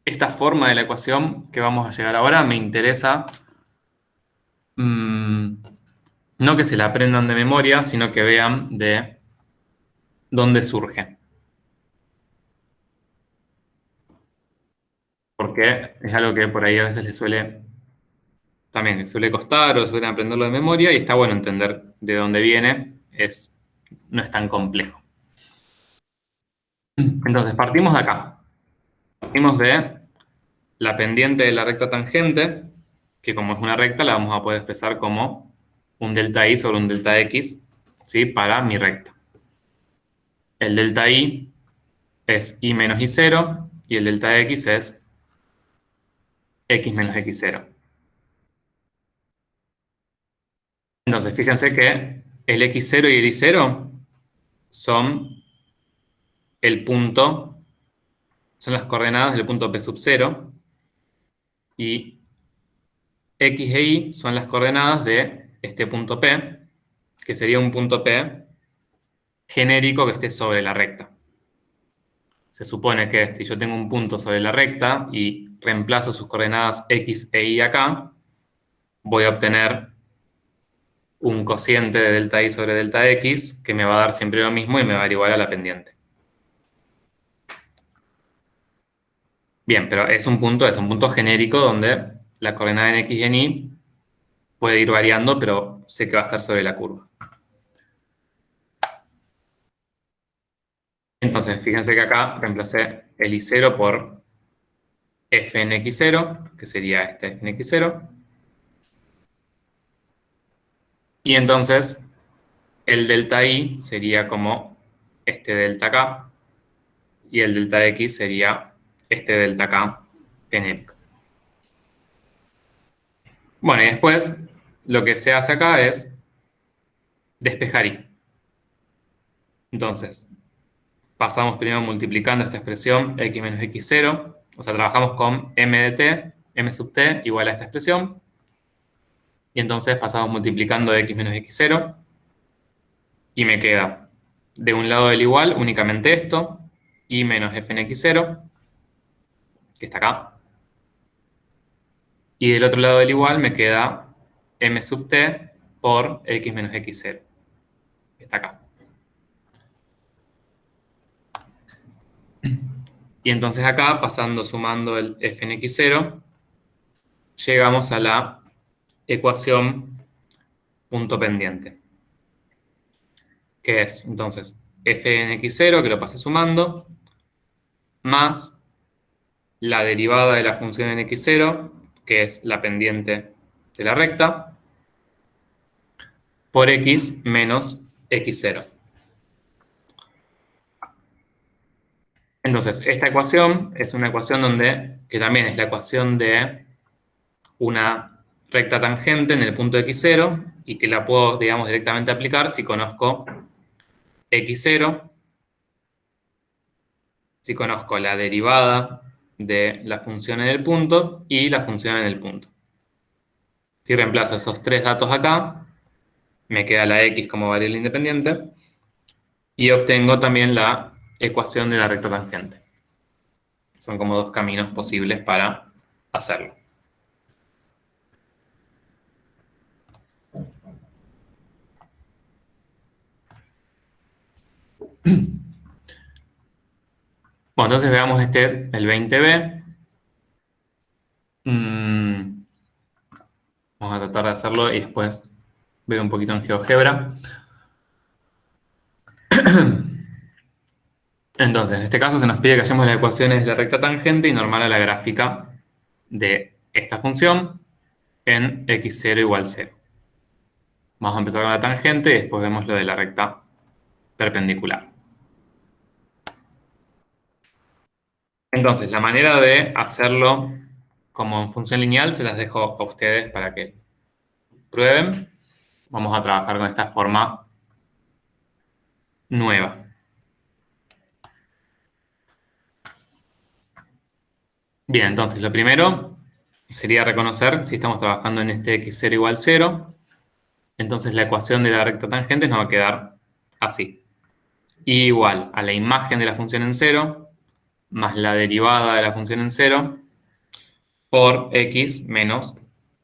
esta forma de la ecuación que vamos a llegar ahora, me interesa no que se la aprendan de memoria, sino que vean de dónde surge. Porque es algo que por ahí a veces les suele costar o suelen aprenderlo de memoria y está bueno entender de dónde viene, no es tan complejo. Entonces, partimos de acá. Partimos de la pendiente de la recta tangente, que como es una recta, la vamos a poder expresar como un delta i sobre un delta x, ¿sí? Para mi recta. El delta i es i menos i0 y el delta x es x menos x0. Entonces, fíjense que el x0 y el y0 son el punto son las coordenadas del punto P sub 0 y X e Y son las coordenadas de este punto P, que sería un punto P genérico que esté sobre la recta. Se supone que si yo tengo un punto sobre la recta y reemplazo sus coordenadas X e Y acá, voy a obtener un cociente de delta Y sobre delta X que me va a dar siempre lo mismo y me va a dar igual a la pendiente. Bien, pero es un punto genérico donde la coordenada en X y en Y puede ir variando, pero sé que va a estar sobre la curva. Entonces, fíjense que acá reemplacé el Y0 por f en X0, que sería este f en X0. Y entonces, el delta Y sería como este delta acá, y el delta X sería este delta acá genérico. Bueno, y después lo que se hace acá es despejar Y. Entonces, pasamos primero multiplicando esta expresión x menos x0, o sea, trabajamos con m de t, m sub t igual a esta expresión, y entonces pasamos multiplicando x menos x0, y me queda de un lado del igual únicamente esto, y menos f en x0, que está acá, y del otro lado del igual me queda m sub t por x menos x0, que está acá. Y entonces acá, sumando el f en x0, llegamos a la ecuación punto pendiente, que es entonces f en x0, que lo pasé sumando, más la derivada de la función en x0, que es la pendiente de la recta, por x menos x0. Entonces, esta ecuación es una ecuación que también es la ecuación de una recta tangente en el punto x0 y que la puedo, digamos, directamente aplicar si conozco x0, si conozco la derivada de la función en el punto y la función en el punto. Si reemplazo esos tres datos acá, me queda la x como variable independiente y obtengo también la ecuación de la recta tangente. Son como dos caminos posibles para hacerlo. Bueno, entonces veamos el 20b. Vamos a tratar de hacerlo y después ver un poquito en GeoGebra. Entonces, en este caso se nos pide que hagamos las ecuaciones de la recta tangente y normal a la gráfica de esta función en x0 igual 0. Vamos a empezar con la tangente y después vemos lo de la recta perpendicular. Entonces, la manera de hacerlo como en función lineal se las dejo a ustedes para que prueben. Vamos a trabajar con esta forma nueva. Bien, entonces lo primero sería reconocer si estamos trabajando en este x0 igual 0. Entonces la ecuación de la recta tangente nos va a quedar así. Y igual a la imagen de la función en 0 más la derivada de la función en 0 por x menos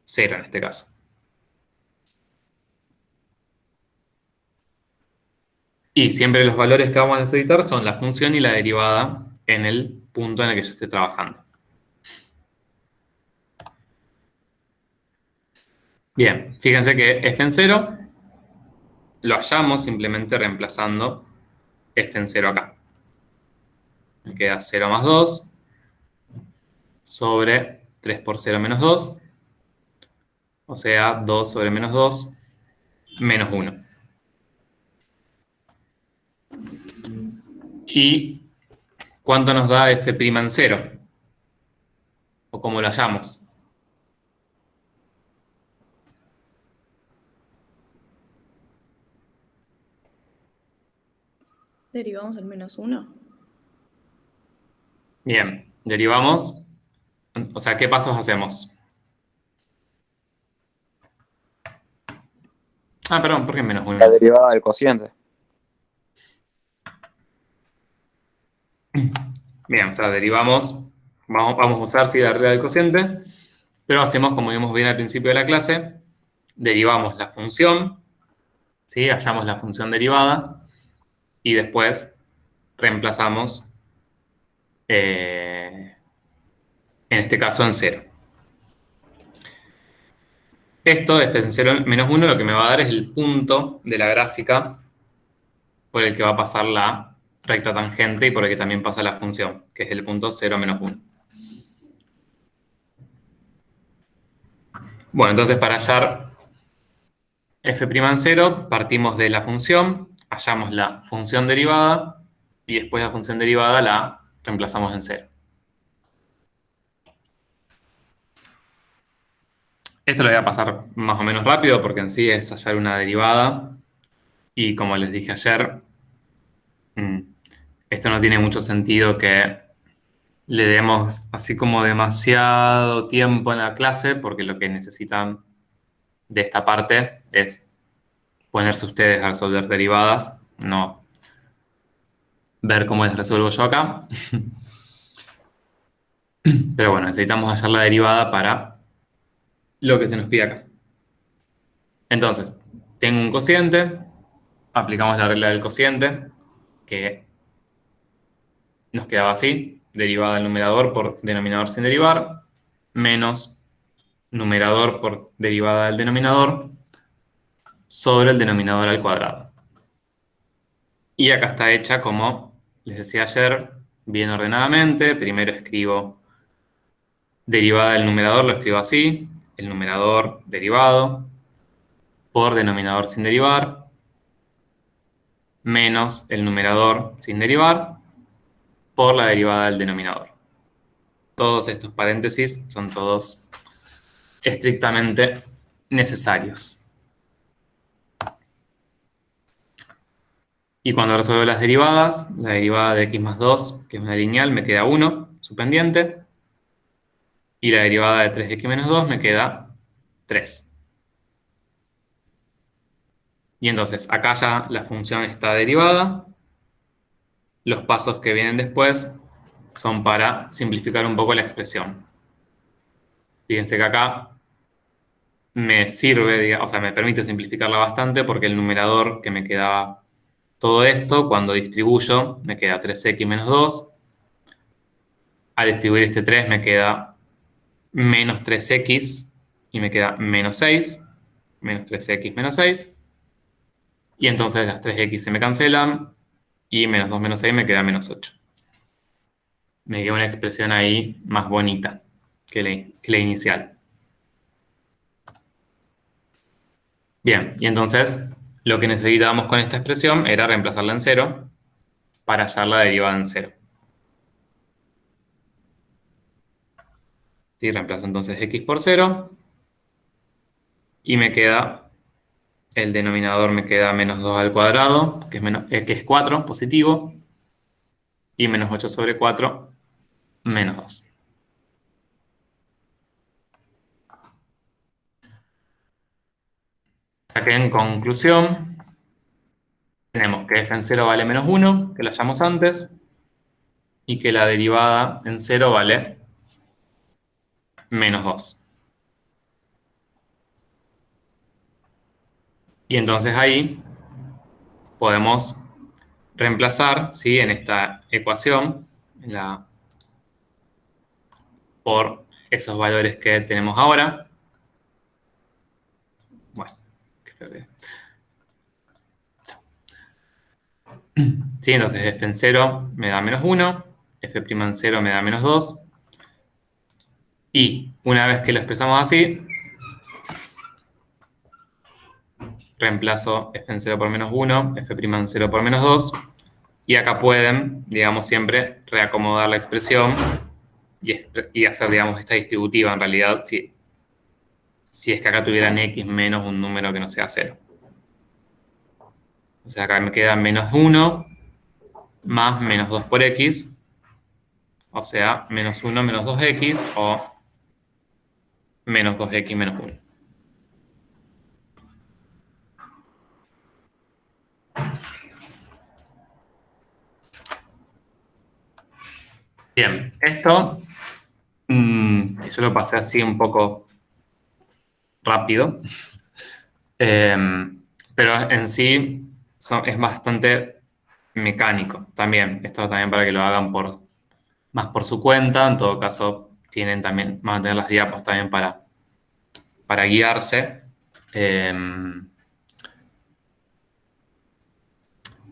0 en este caso. Y siempre los valores que vamos a necesitar son la función y la derivada en el punto en el que yo esté trabajando. Bien, fíjense que f en 0 lo hallamos simplemente reemplazando f en 0 acá. Me queda 0 más 2 sobre 3 por 0 menos 2. O sea, 2 sobre menos 2 menos 1. ¿Y cuánto nos da f' en 0? O como lo hallamos. Derivamos el -1. Bien, derivamos. O sea, ¿qué pasos hacemos? Ah, perdón, ¿por qué menos La 1? derivada del cociente. Bien, o sea, derivamos. Vamos a usar, sí, la regla del cociente, pero hacemos, como vimos bien al principio de la clase, derivamos la función, ¿sí? Hallamos la función derivada y después reemplazamos, en este caso, en 0. Esto, f en 0 menos 1, lo que me va a dar es el punto de la gráfica por el que va a pasar la recta tangente y por el que también pasa la función, que es el punto 0 menos 1. Bueno, entonces para hallar f' en 0, partimos de la función, hallamos la función derivada y después la función derivada la reemplazamos en 0. Esto lo voy a pasar más o menos rápido porque en sí es hallar una derivada y como les dije ayer, esto no tiene mucho sentido que le demos así como demasiado tiempo en la clase porque lo que necesitan de esta parte es ponerse ustedes a resolver derivadas, no ver cómo les resuelvo yo acá. Pero bueno, necesitamos hallar la derivada para lo que se nos pide acá. Entonces, tengo un cociente, aplicamos la regla del cociente, que nos quedaba así, derivada del numerador por denominador sin derivar, menos numerador por derivada del denominador, sobre el denominador al cuadrado. Y acá está hecha como les decía ayer, bien ordenadamente. Primero escribo derivada del numerador, lo escribo así, el numerador derivado por denominador sin derivar, menos el numerador sin derivar por la derivada del denominador. Todos estos paréntesis son todos estrictamente necesarios. Y cuando resuelvo las derivadas, la derivada de x más 2, que es una lineal, me queda 1, su pendiente. Y la derivada de 3x menos 2 me queda 3. Y entonces, acá ya la función está derivada. Los pasos que vienen después son para simplificar un poco la expresión. Fíjense que acá me sirve, o sea, me permite simplificarla bastante porque el numerador que me quedaba todo esto, cuando distribuyo, me queda 3x menos 2. Al distribuir este 3 me queda menos 3x y me queda menos 6. Menos 3x menos 6. Y entonces las 3x se me cancelan y menos 2 menos 6 me queda menos 8. Me queda una expresión ahí más bonita que la inicial. Bien, y entonces lo que necesitábamos con esta expresión era reemplazarla en 0 para hallar la derivada en 0. ¿Sí? Reemplazo entonces x por 0 y me queda, el denominador me queda menos 2 al cuadrado, que es 4, positivo, y menos 8 sobre 4, menos 2. O sea que en conclusión, tenemos que f en 0 vale menos 1, que lo hallamos antes, y que la derivada en 0 vale menos 2. Y entonces ahí podemos reemplazar, ¿sí?, en esta ecuación por esos valores que tenemos ahora. Bueno, qué feo. Sí, entonces f en 0 me da menos 1, f' en 0 me da menos 2. Y una vez que lo expresamos así, reemplazo f en 0 por menos 1, f' en 0 por menos 2. Y acá pueden, digamos, siempre reacomodar la expresión y hacer, digamos, esta distributiva en realidad si es que acá tuvieran x menos un número que no sea 0. O sea, acá me queda menos 1 más menos 2 por x. O sea, menos 1 menos 2x o menos 2x menos 1. Bien, esto que yo lo pasé así un poco rápido, pero en sí es bastante mecánico también. Esto también para que lo hagan más por su cuenta. En todo caso, van a tener las diapos también para guiarse.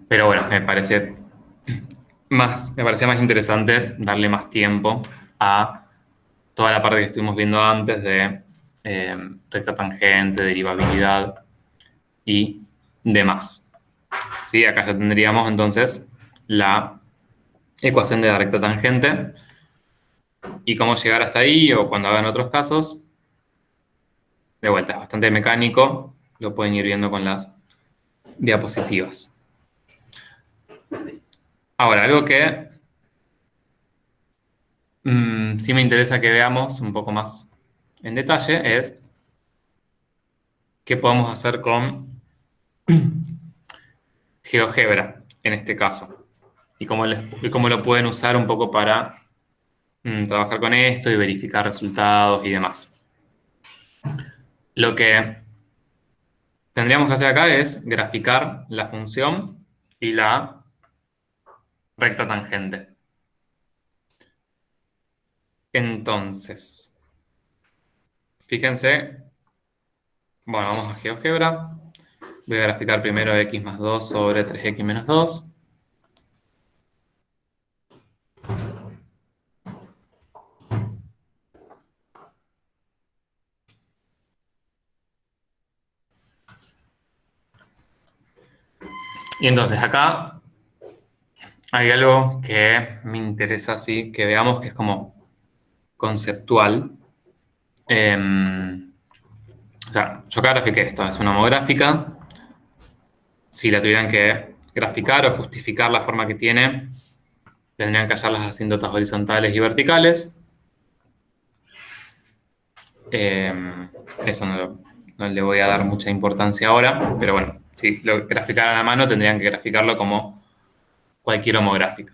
Pero bueno, me parecía más interesante darle más tiempo a toda la parte que estuvimos viendo antes de recta tangente, derivabilidad y demás. ¿Sí? Acá ya tendríamos entonces la ecuación de la recta tangente y cómo llegar hasta ahí, o cuando hagan otros casos. De vuelta, es bastante mecánico, lo pueden ir viendo con las diapositivas. Ahora, algo que sí me interesa que veamos un poco más en detalle es qué podemos hacer con GeoGebra en este caso y cómo lo pueden usar un poco para trabajar con esto y verificar resultados y demás. Lo que tendríamos que hacer acá es graficar la función y la recta tangente. Entonces, fíjense, bueno, vamos a GeoGebra. Voy a graficar primero x más 2 sobre 3x menos 2. Y entonces acá hay algo que me interesa así que veamos, que es como conceptual. O sea, yo acá grafiqué esto, es una homográfica. Si la tuvieran que graficar o justificar la forma que tiene, tendrían que hallar las asíntotas horizontales y verticales. Eso no le voy a dar mucha importancia ahora, pero bueno, si lo graficaran a mano, tendrían que graficarlo como cualquier homográfica.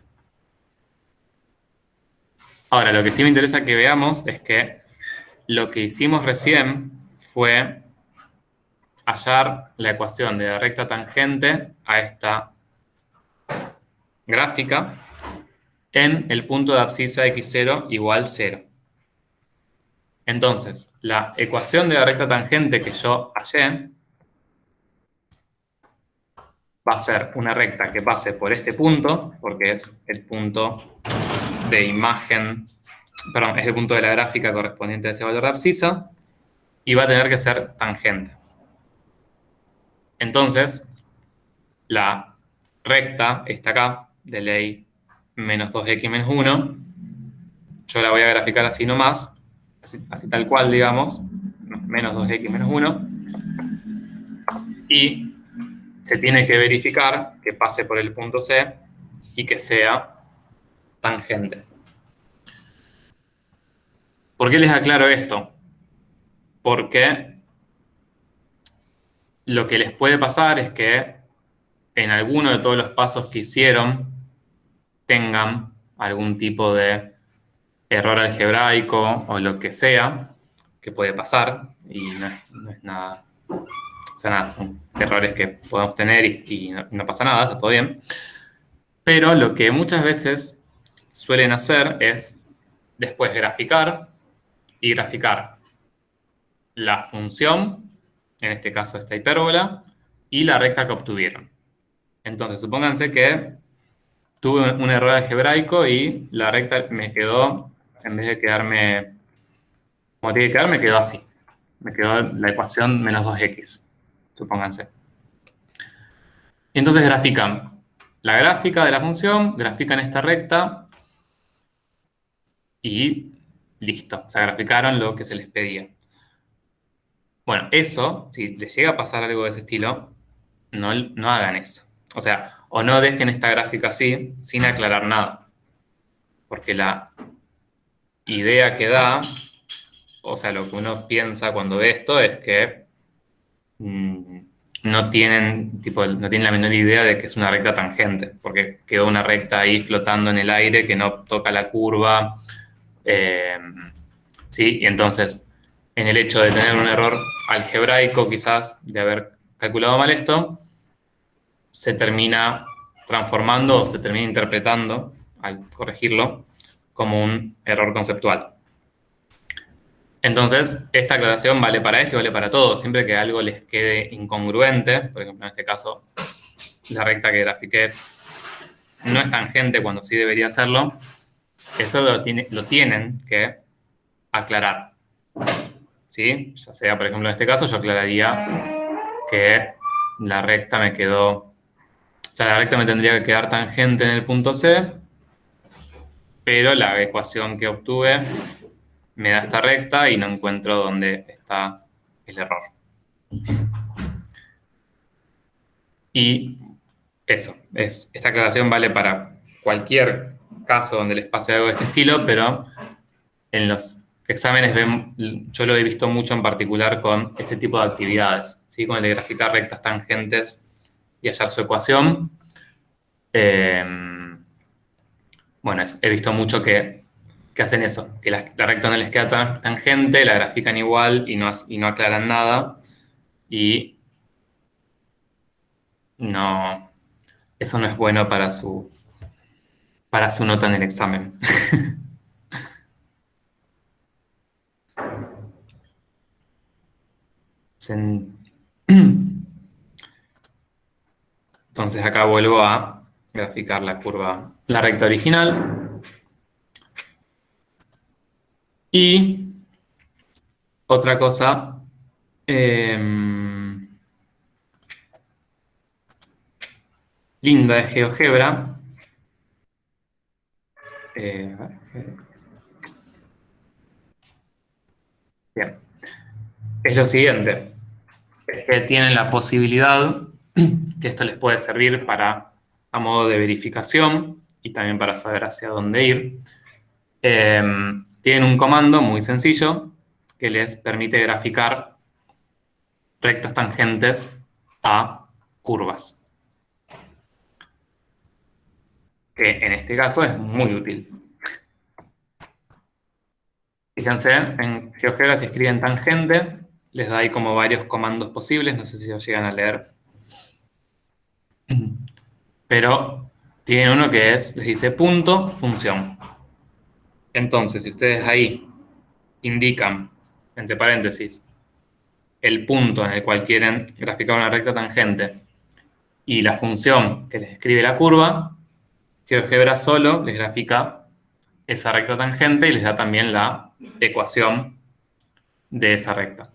Ahora, lo que sí me interesa que veamos es que lo que hicimos recién fue hallar la ecuación de la recta tangente a esta gráfica en el punto de abscisa x0 igual 0. Entonces, la ecuación de la recta tangente que yo hallé va a ser una recta que pase por este punto, porque es el punto de imagen, perdón, es el punto de la gráfica correspondiente a ese valor de abscisa, y va a tener que ser tangente. Entonces, la recta está acá, de ley menos 2x menos 1, yo la voy a graficar así nomás, así tal cual, digamos, menos 2x menos 1, y se tiene que verificar que pase por el punto C y que sea tangente. ¿Por qué les aclaro esto? Porque lo que les puede pasar es que en alguno de todos los pasos que hicieron tengan algún tipo de error algebraico o lo que sea, que puede pasar, y no es nada, o sea, nada, son errores que podemos tener y no pasa nada, está todo bien. Pero lo que muchas veces suelen hacer es después graficar y graficar la función, en este caso esta hipérbola, y la recta que obtuvieron. Entonces, supónganse que tuve un error algebraico y la recta me quedó, en vez de quedarme como tiene que quedar, me quedó así. Me quedó la ecuación menos 2x, supónganse. Y entonces grafican la gráfica de la función, grafican esta recta y listo. O sea, graficaron lo que se les pedía. Bueno, eso, si les llega a pasar algo de ese estilo, no hagan eso. O sea, o no dejen esta gráfica así, sin aclarar nada. porque la idea que da, o sea, lo que uno piensa cuando ve esto es que no tienen la menor idea de que es una recta tangente, porque quedó una recta ahí flotando en el aire que no toca la curva. ¿Sí? Y entonces, en el hecho de tener un error algebraico, quizás, de haber calculado mal esto, se termina transformando o se termina interpretando, al corregirlo, como un error conceptual. Entonces, esta aclaración vale para esto y vale para todo. Siempre que algo les quede incongruente, por ejemplo, en este caso, la recta que grafiqué no es tangente cuando sí debería serlo, eso lo tienen que aclarar. ¿Sí? Ya sea, por ejemplo, en este caso, yo aclararía que la recta me quedó... O sea, la recta me tendría que quedar tangente en el punto C, pero la ecuación que obtuve me da esta recta y no encuentro dónde está el error. Y eso, esta aclaración vale para cualquier caso donde les pase algo de este estilo, pero en los exámenes yo lo he visto mucho en particular con este tipo de actividades, ¿sí? Con el de graficar rectas tangentes y hallar su ecuación. Bueno, he visto mucho que hacen eso, que la recta no les queda tangente, la grafican igual y no aclaran nada. Y no, eso no es bueno para su nota en el examen. Entonces acá vuelvo a graficar la recta original. Y otra cosa, linda de GeoGebra. Bien. Es lo siguiente. Es que tienen la posibilidad, que esto les puede servir a modo de verificación y también para saber hacia dónde ir. Tienen un comando muy sencillo que les permite graficar rectas tangentes a curvas. Que en este caso es muy útil. Fíjense, en GeoGebra si escriben tangente, les da ahí como varios comandos posibles, no sé si lo llegan a leer. Pero tienen uno que les dice punto, función. Entonces, si ustedes ahí indican, entre paréntesis, el punto en el cual quieren graficar una recta tangente y la función que les escribe la curva, GeoGebra solo les grafica esa recta tangente y les da también la ecuación de esa recta.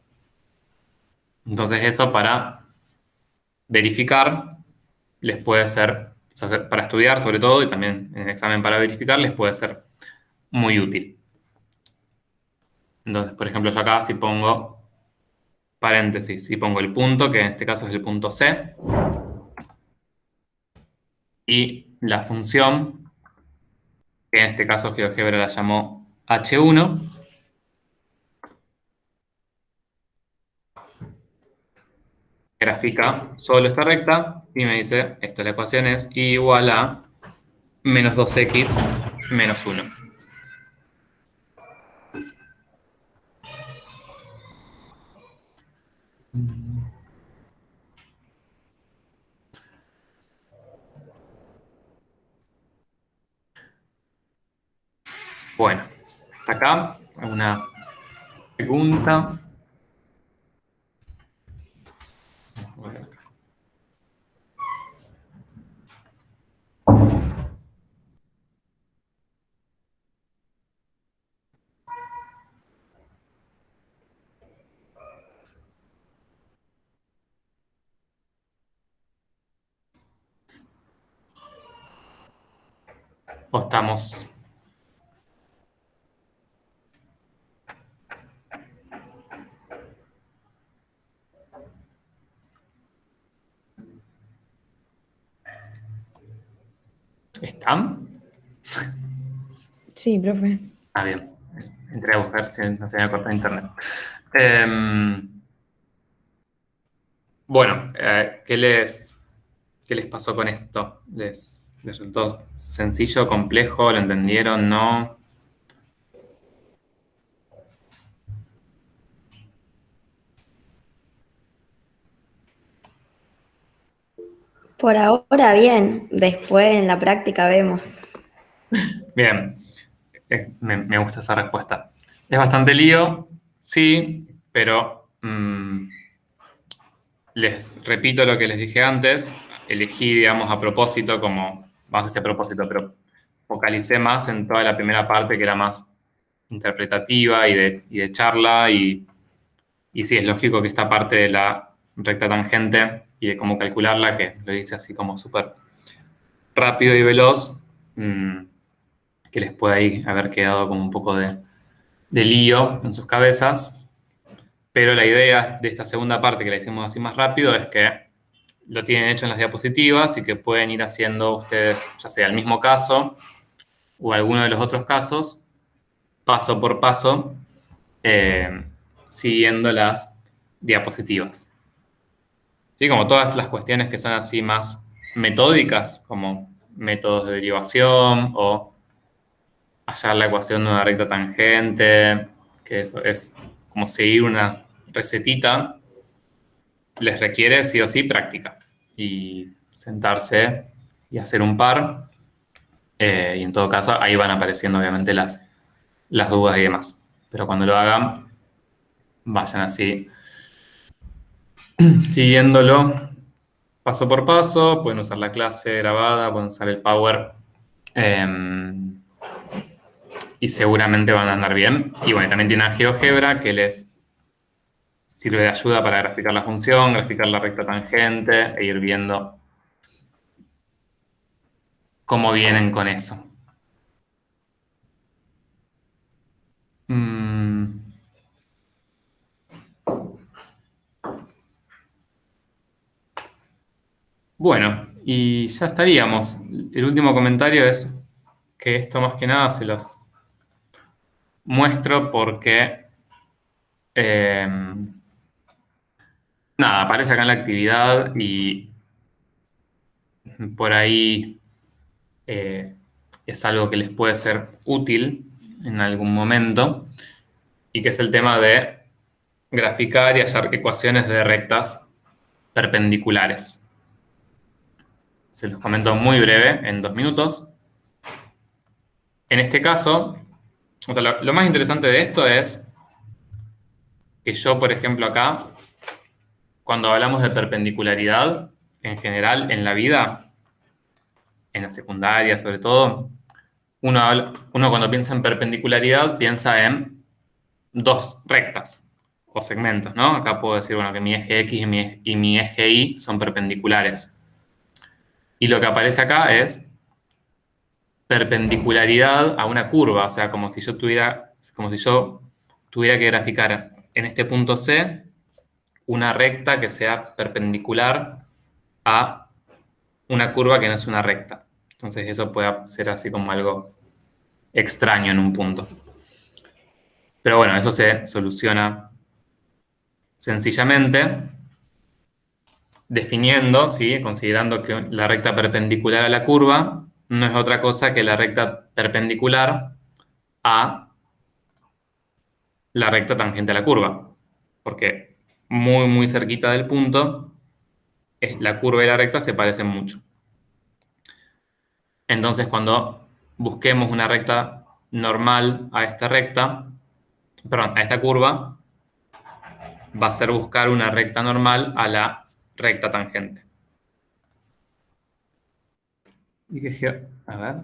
Entonces eso para verificar les puede ser, o sea, para estudiar sobre todo y también en el examen para verificar les puede ser muy útil. Entonces, por ejemplo, yo acá si pongo paréntesis, si pongo el punto, que en este caso es el punto C, y la función, que en este caso GeoGebra la llamó H1, grafica solo esta recta y me dice, la ecuación es y igual a menos 2x menos 1. Bueno, hasta acá una pregunta. Vamos a ver acá. ¿O estamos? ¿Están? Sí, profe. Ah, bien. Entré a buscar si no se había cortado internet. Bueno, ¿qué les pasó con esto? ¿Les resultó sencillo, complejo? ¿Lo entendieron? ¿No? Por ahora bien, después en la práctica vemos. Bien, me gusta esa respuesta. Es bastante lío, sí, pero les repito lo que les dije antes. Elegí, digamos, a propósito, como, vamos a decir a propósito, pero focalicé más en toda la primera parte que era más interpretativa y de charla. Y sí, es lógico que esta parte de la recta tangente y de cómo calcularla, que lo hice así como súper rápido y veloz, que les puede ahí haber quedado como un poco de lío en sus cabezas. Pero la idea de esta segunda parte que la hicimos así más rápido es que lo tienen hecho en las diapositivas y que pueden ir haciendo ustedes, ya sea el mismo caso o alguno de los otros casos, paso por paso, siguiendo las diapositivas. ¿Sí? Como todas las cuestiones que son así más metódicas, como métodos de derivación o hallar la ecuación de una recta tangente, que eso es como seguir una recetita, les requiere sí o sí práctica y sentarse y hacer un par. Y en todo caso, ahí van apareciendo obviamente las dudas y demás. Pero cuando lo hagan, vayan así siguiéndolo paso por paso. Pueden usar la clase grabada, pueden usar el Power. Y seguramente van a andar bien. Y bueno, también tienen GeoGebra que les sirve de ayuda para graficar la función, graficar la recta tangente e ir viendo cómo vienen con eso. Bueno, y ya estaríamos. El último comentario es que esto más que nada se los muestro porque nada, aparece acá en la actividad y por ahí es algo que les puede ser útil en algún momento y que es el tema de graficar y hallar ecuaciones de rectas perpendiculares. Se los comento muy breve, en 2 minutos. En este caso, o sea, lo más interesante de esto es que yo, por ejemplo, acá, cuando hablamos de perpendicularidad, en general, en la vida, en la secundaria sobre todo, uno cuando piensa en perpendicularidad piensa en 2 rectas o segmentos, ¿no? Acá puedo decir, bueno, que mi eje X y mi eje Y son perpendiculares. Y lo que aparece acá es perpendicularidad a una curva, o sea, como si yo tuviera que graficar en este punto C una recta que sea perpendicular a una curva que no es una recta. Entonces eso puede ser así como algo extraño en un punto. Pero bueno, eso se soluciona sencillamente definiendo, ¿sí? Considerando que la recta perpendicular a la curva no es otra cosa que la recta perpendicular a la recta tangente a la curva. Porque muy, muy cerquita del punto, la curva y la recta se parecen mucho. Entonces, cuando busquemos una recta normal a esta recta, perdón, a esta curva, va a ser buscar una recta normal a la recta tangente. A ver.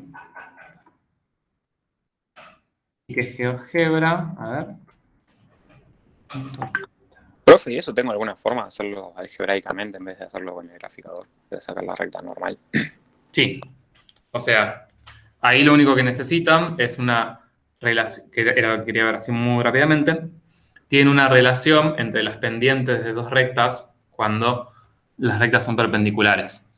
Y que GeoGebra, a ver. Profe, ¿y eso tengo alguna forma de hacerlo algebraicamente en vez de hacerlo con el graficador? De sacar la recta normal. Sí. O sea, ahí lo único que necesitan es una relación, que era lo que quería ver así muy rápidamente, tiene una relación entre las pendientes de 2 rectas cuando las rectas son perpendiculares.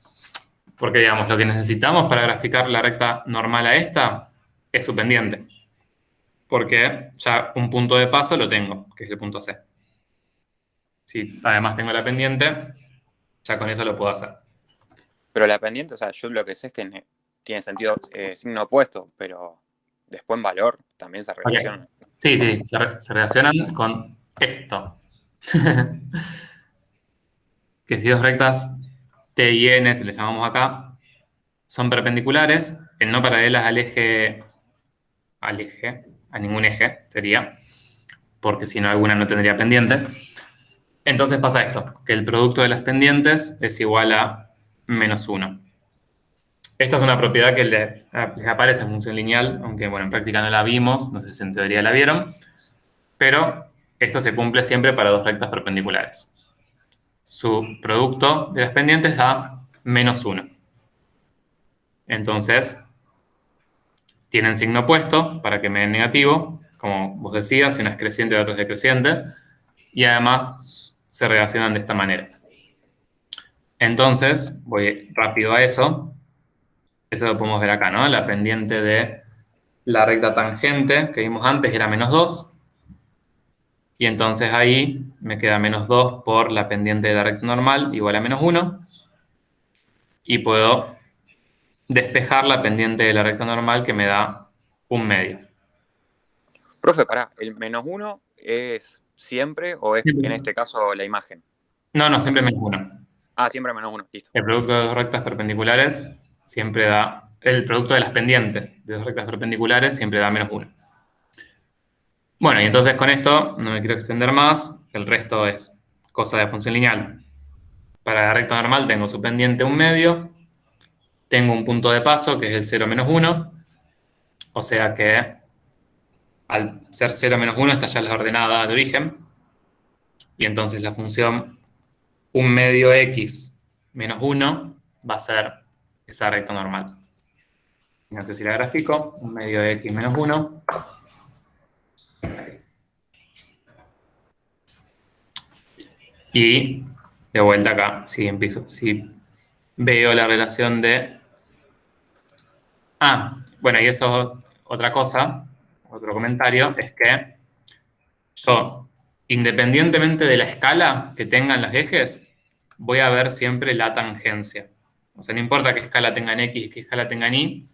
Porque, digamos, lo que necesitamos para graficar la recta normal a esta es su pendiente. Porque ya un punto de paso lo tengo, que es el punto C. Si además tengo la pendiente, ya con eso lo puedo hacer. Pero la pendiente, o sea, yo lo que sé es que tiene sentido signo opuesto, pero después en valor también se relaciona. Ok. Sí, se relacionan con esto. Que si dos rectas T y N, se les llamamos acá, son perpendiculares, no paralelas a ningún eje sería, porque si no alguna no tendría pendiente. Entonces pasa esto, que el producto de las pendientes es igual a -1. Esta es una propiedad que les aparece en función lineal, aunque bueno, en práctica no la vimos, no sé si en teoría la vieron, pero esto se cumple siempre para dos rectas perpendiculares. Su producto de las pendientes da -1. Entonces, tienen signo opuesto para que me den negativo, como vos decías, si una es creciente y la otra es decreciente, y además se relacionan de esta manera. Entonces, voy rápido a eso. Eso lo podemos ver acá, ¿no? La pendiente de la recta tangente que vimos antes era -2. Y entonces ahí me queda -2 por la pendiente de la recta normal igual a -1. Y puedo despejar la pendiente de la recta normal que me da 1/2. Profe, pará, ¿el -1 es siempre o es en este caso la imagen? No, siempre -1. Ah, siempre -1, listo. El producto de dos rectas perpendiculares siempre da... El producto de las pendientes de dos rectas perpendiculares siempre da -1. Bueno, y entonces con esto no me quiero extender más. El resto es cosa de función lineal. Para la recta normal tengo su pendiente 1/2. Tengo un punto de paso que es el 0 -1. O sea que al ser 0 -1 está ya la ordenada de origen. Y entonces la función 1/2 x menos 1 va a ser esa recta normal. Fíjate si la grafico, 1/2 de x menos 1. Y de vuelta acá, si veo la relación de... Bueno, y eso es otra cosa, otro comentario, es que yo, independientemente de la escala que tengan los ejes, voy a ver siempre la tangencia. O sea, no importa qué escala tengan x y qué escala tengan y,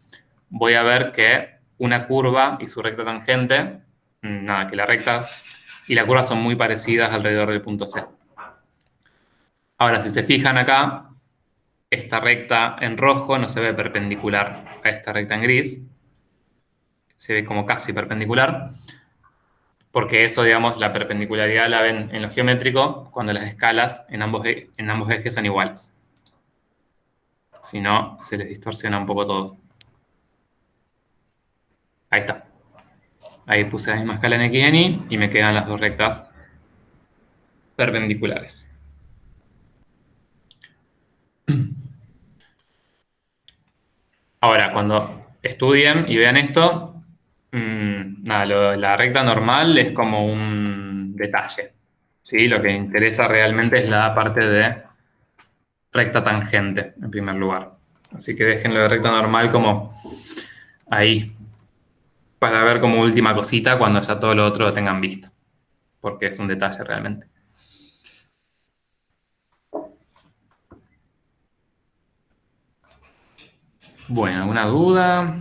voy a ver que una curva y su recta tangente, que la recta y la curva son muy parecidas alrededor del punto C. Ahora, si se fijan acá, esta recta en rojo no se ve perpendicular a esta recta en gris. Se ve como casi perpendicular. Porque eso, digamos, la perpendicularidad la ven en lo geométrico cuando las escalas en ambos ejes son iguales. Si no, se les distorsiona un poco todo. Ahí está. Ahí puse la misma escala en x y en y y me quedan las dos rectas perpendiculares. Ahora, cuando estudien y vean esto, la recta normal es como un detalle. ¿Sí? Lo que interesa realmente es la parte de recta tangente, en primer lugar. Así que déjenlo de recta normal como ahí, para ver como última cosita cuando ya todo lo otro lo tengan visto. Porque es un detalle realmente. Bueno, ¿alguna duda?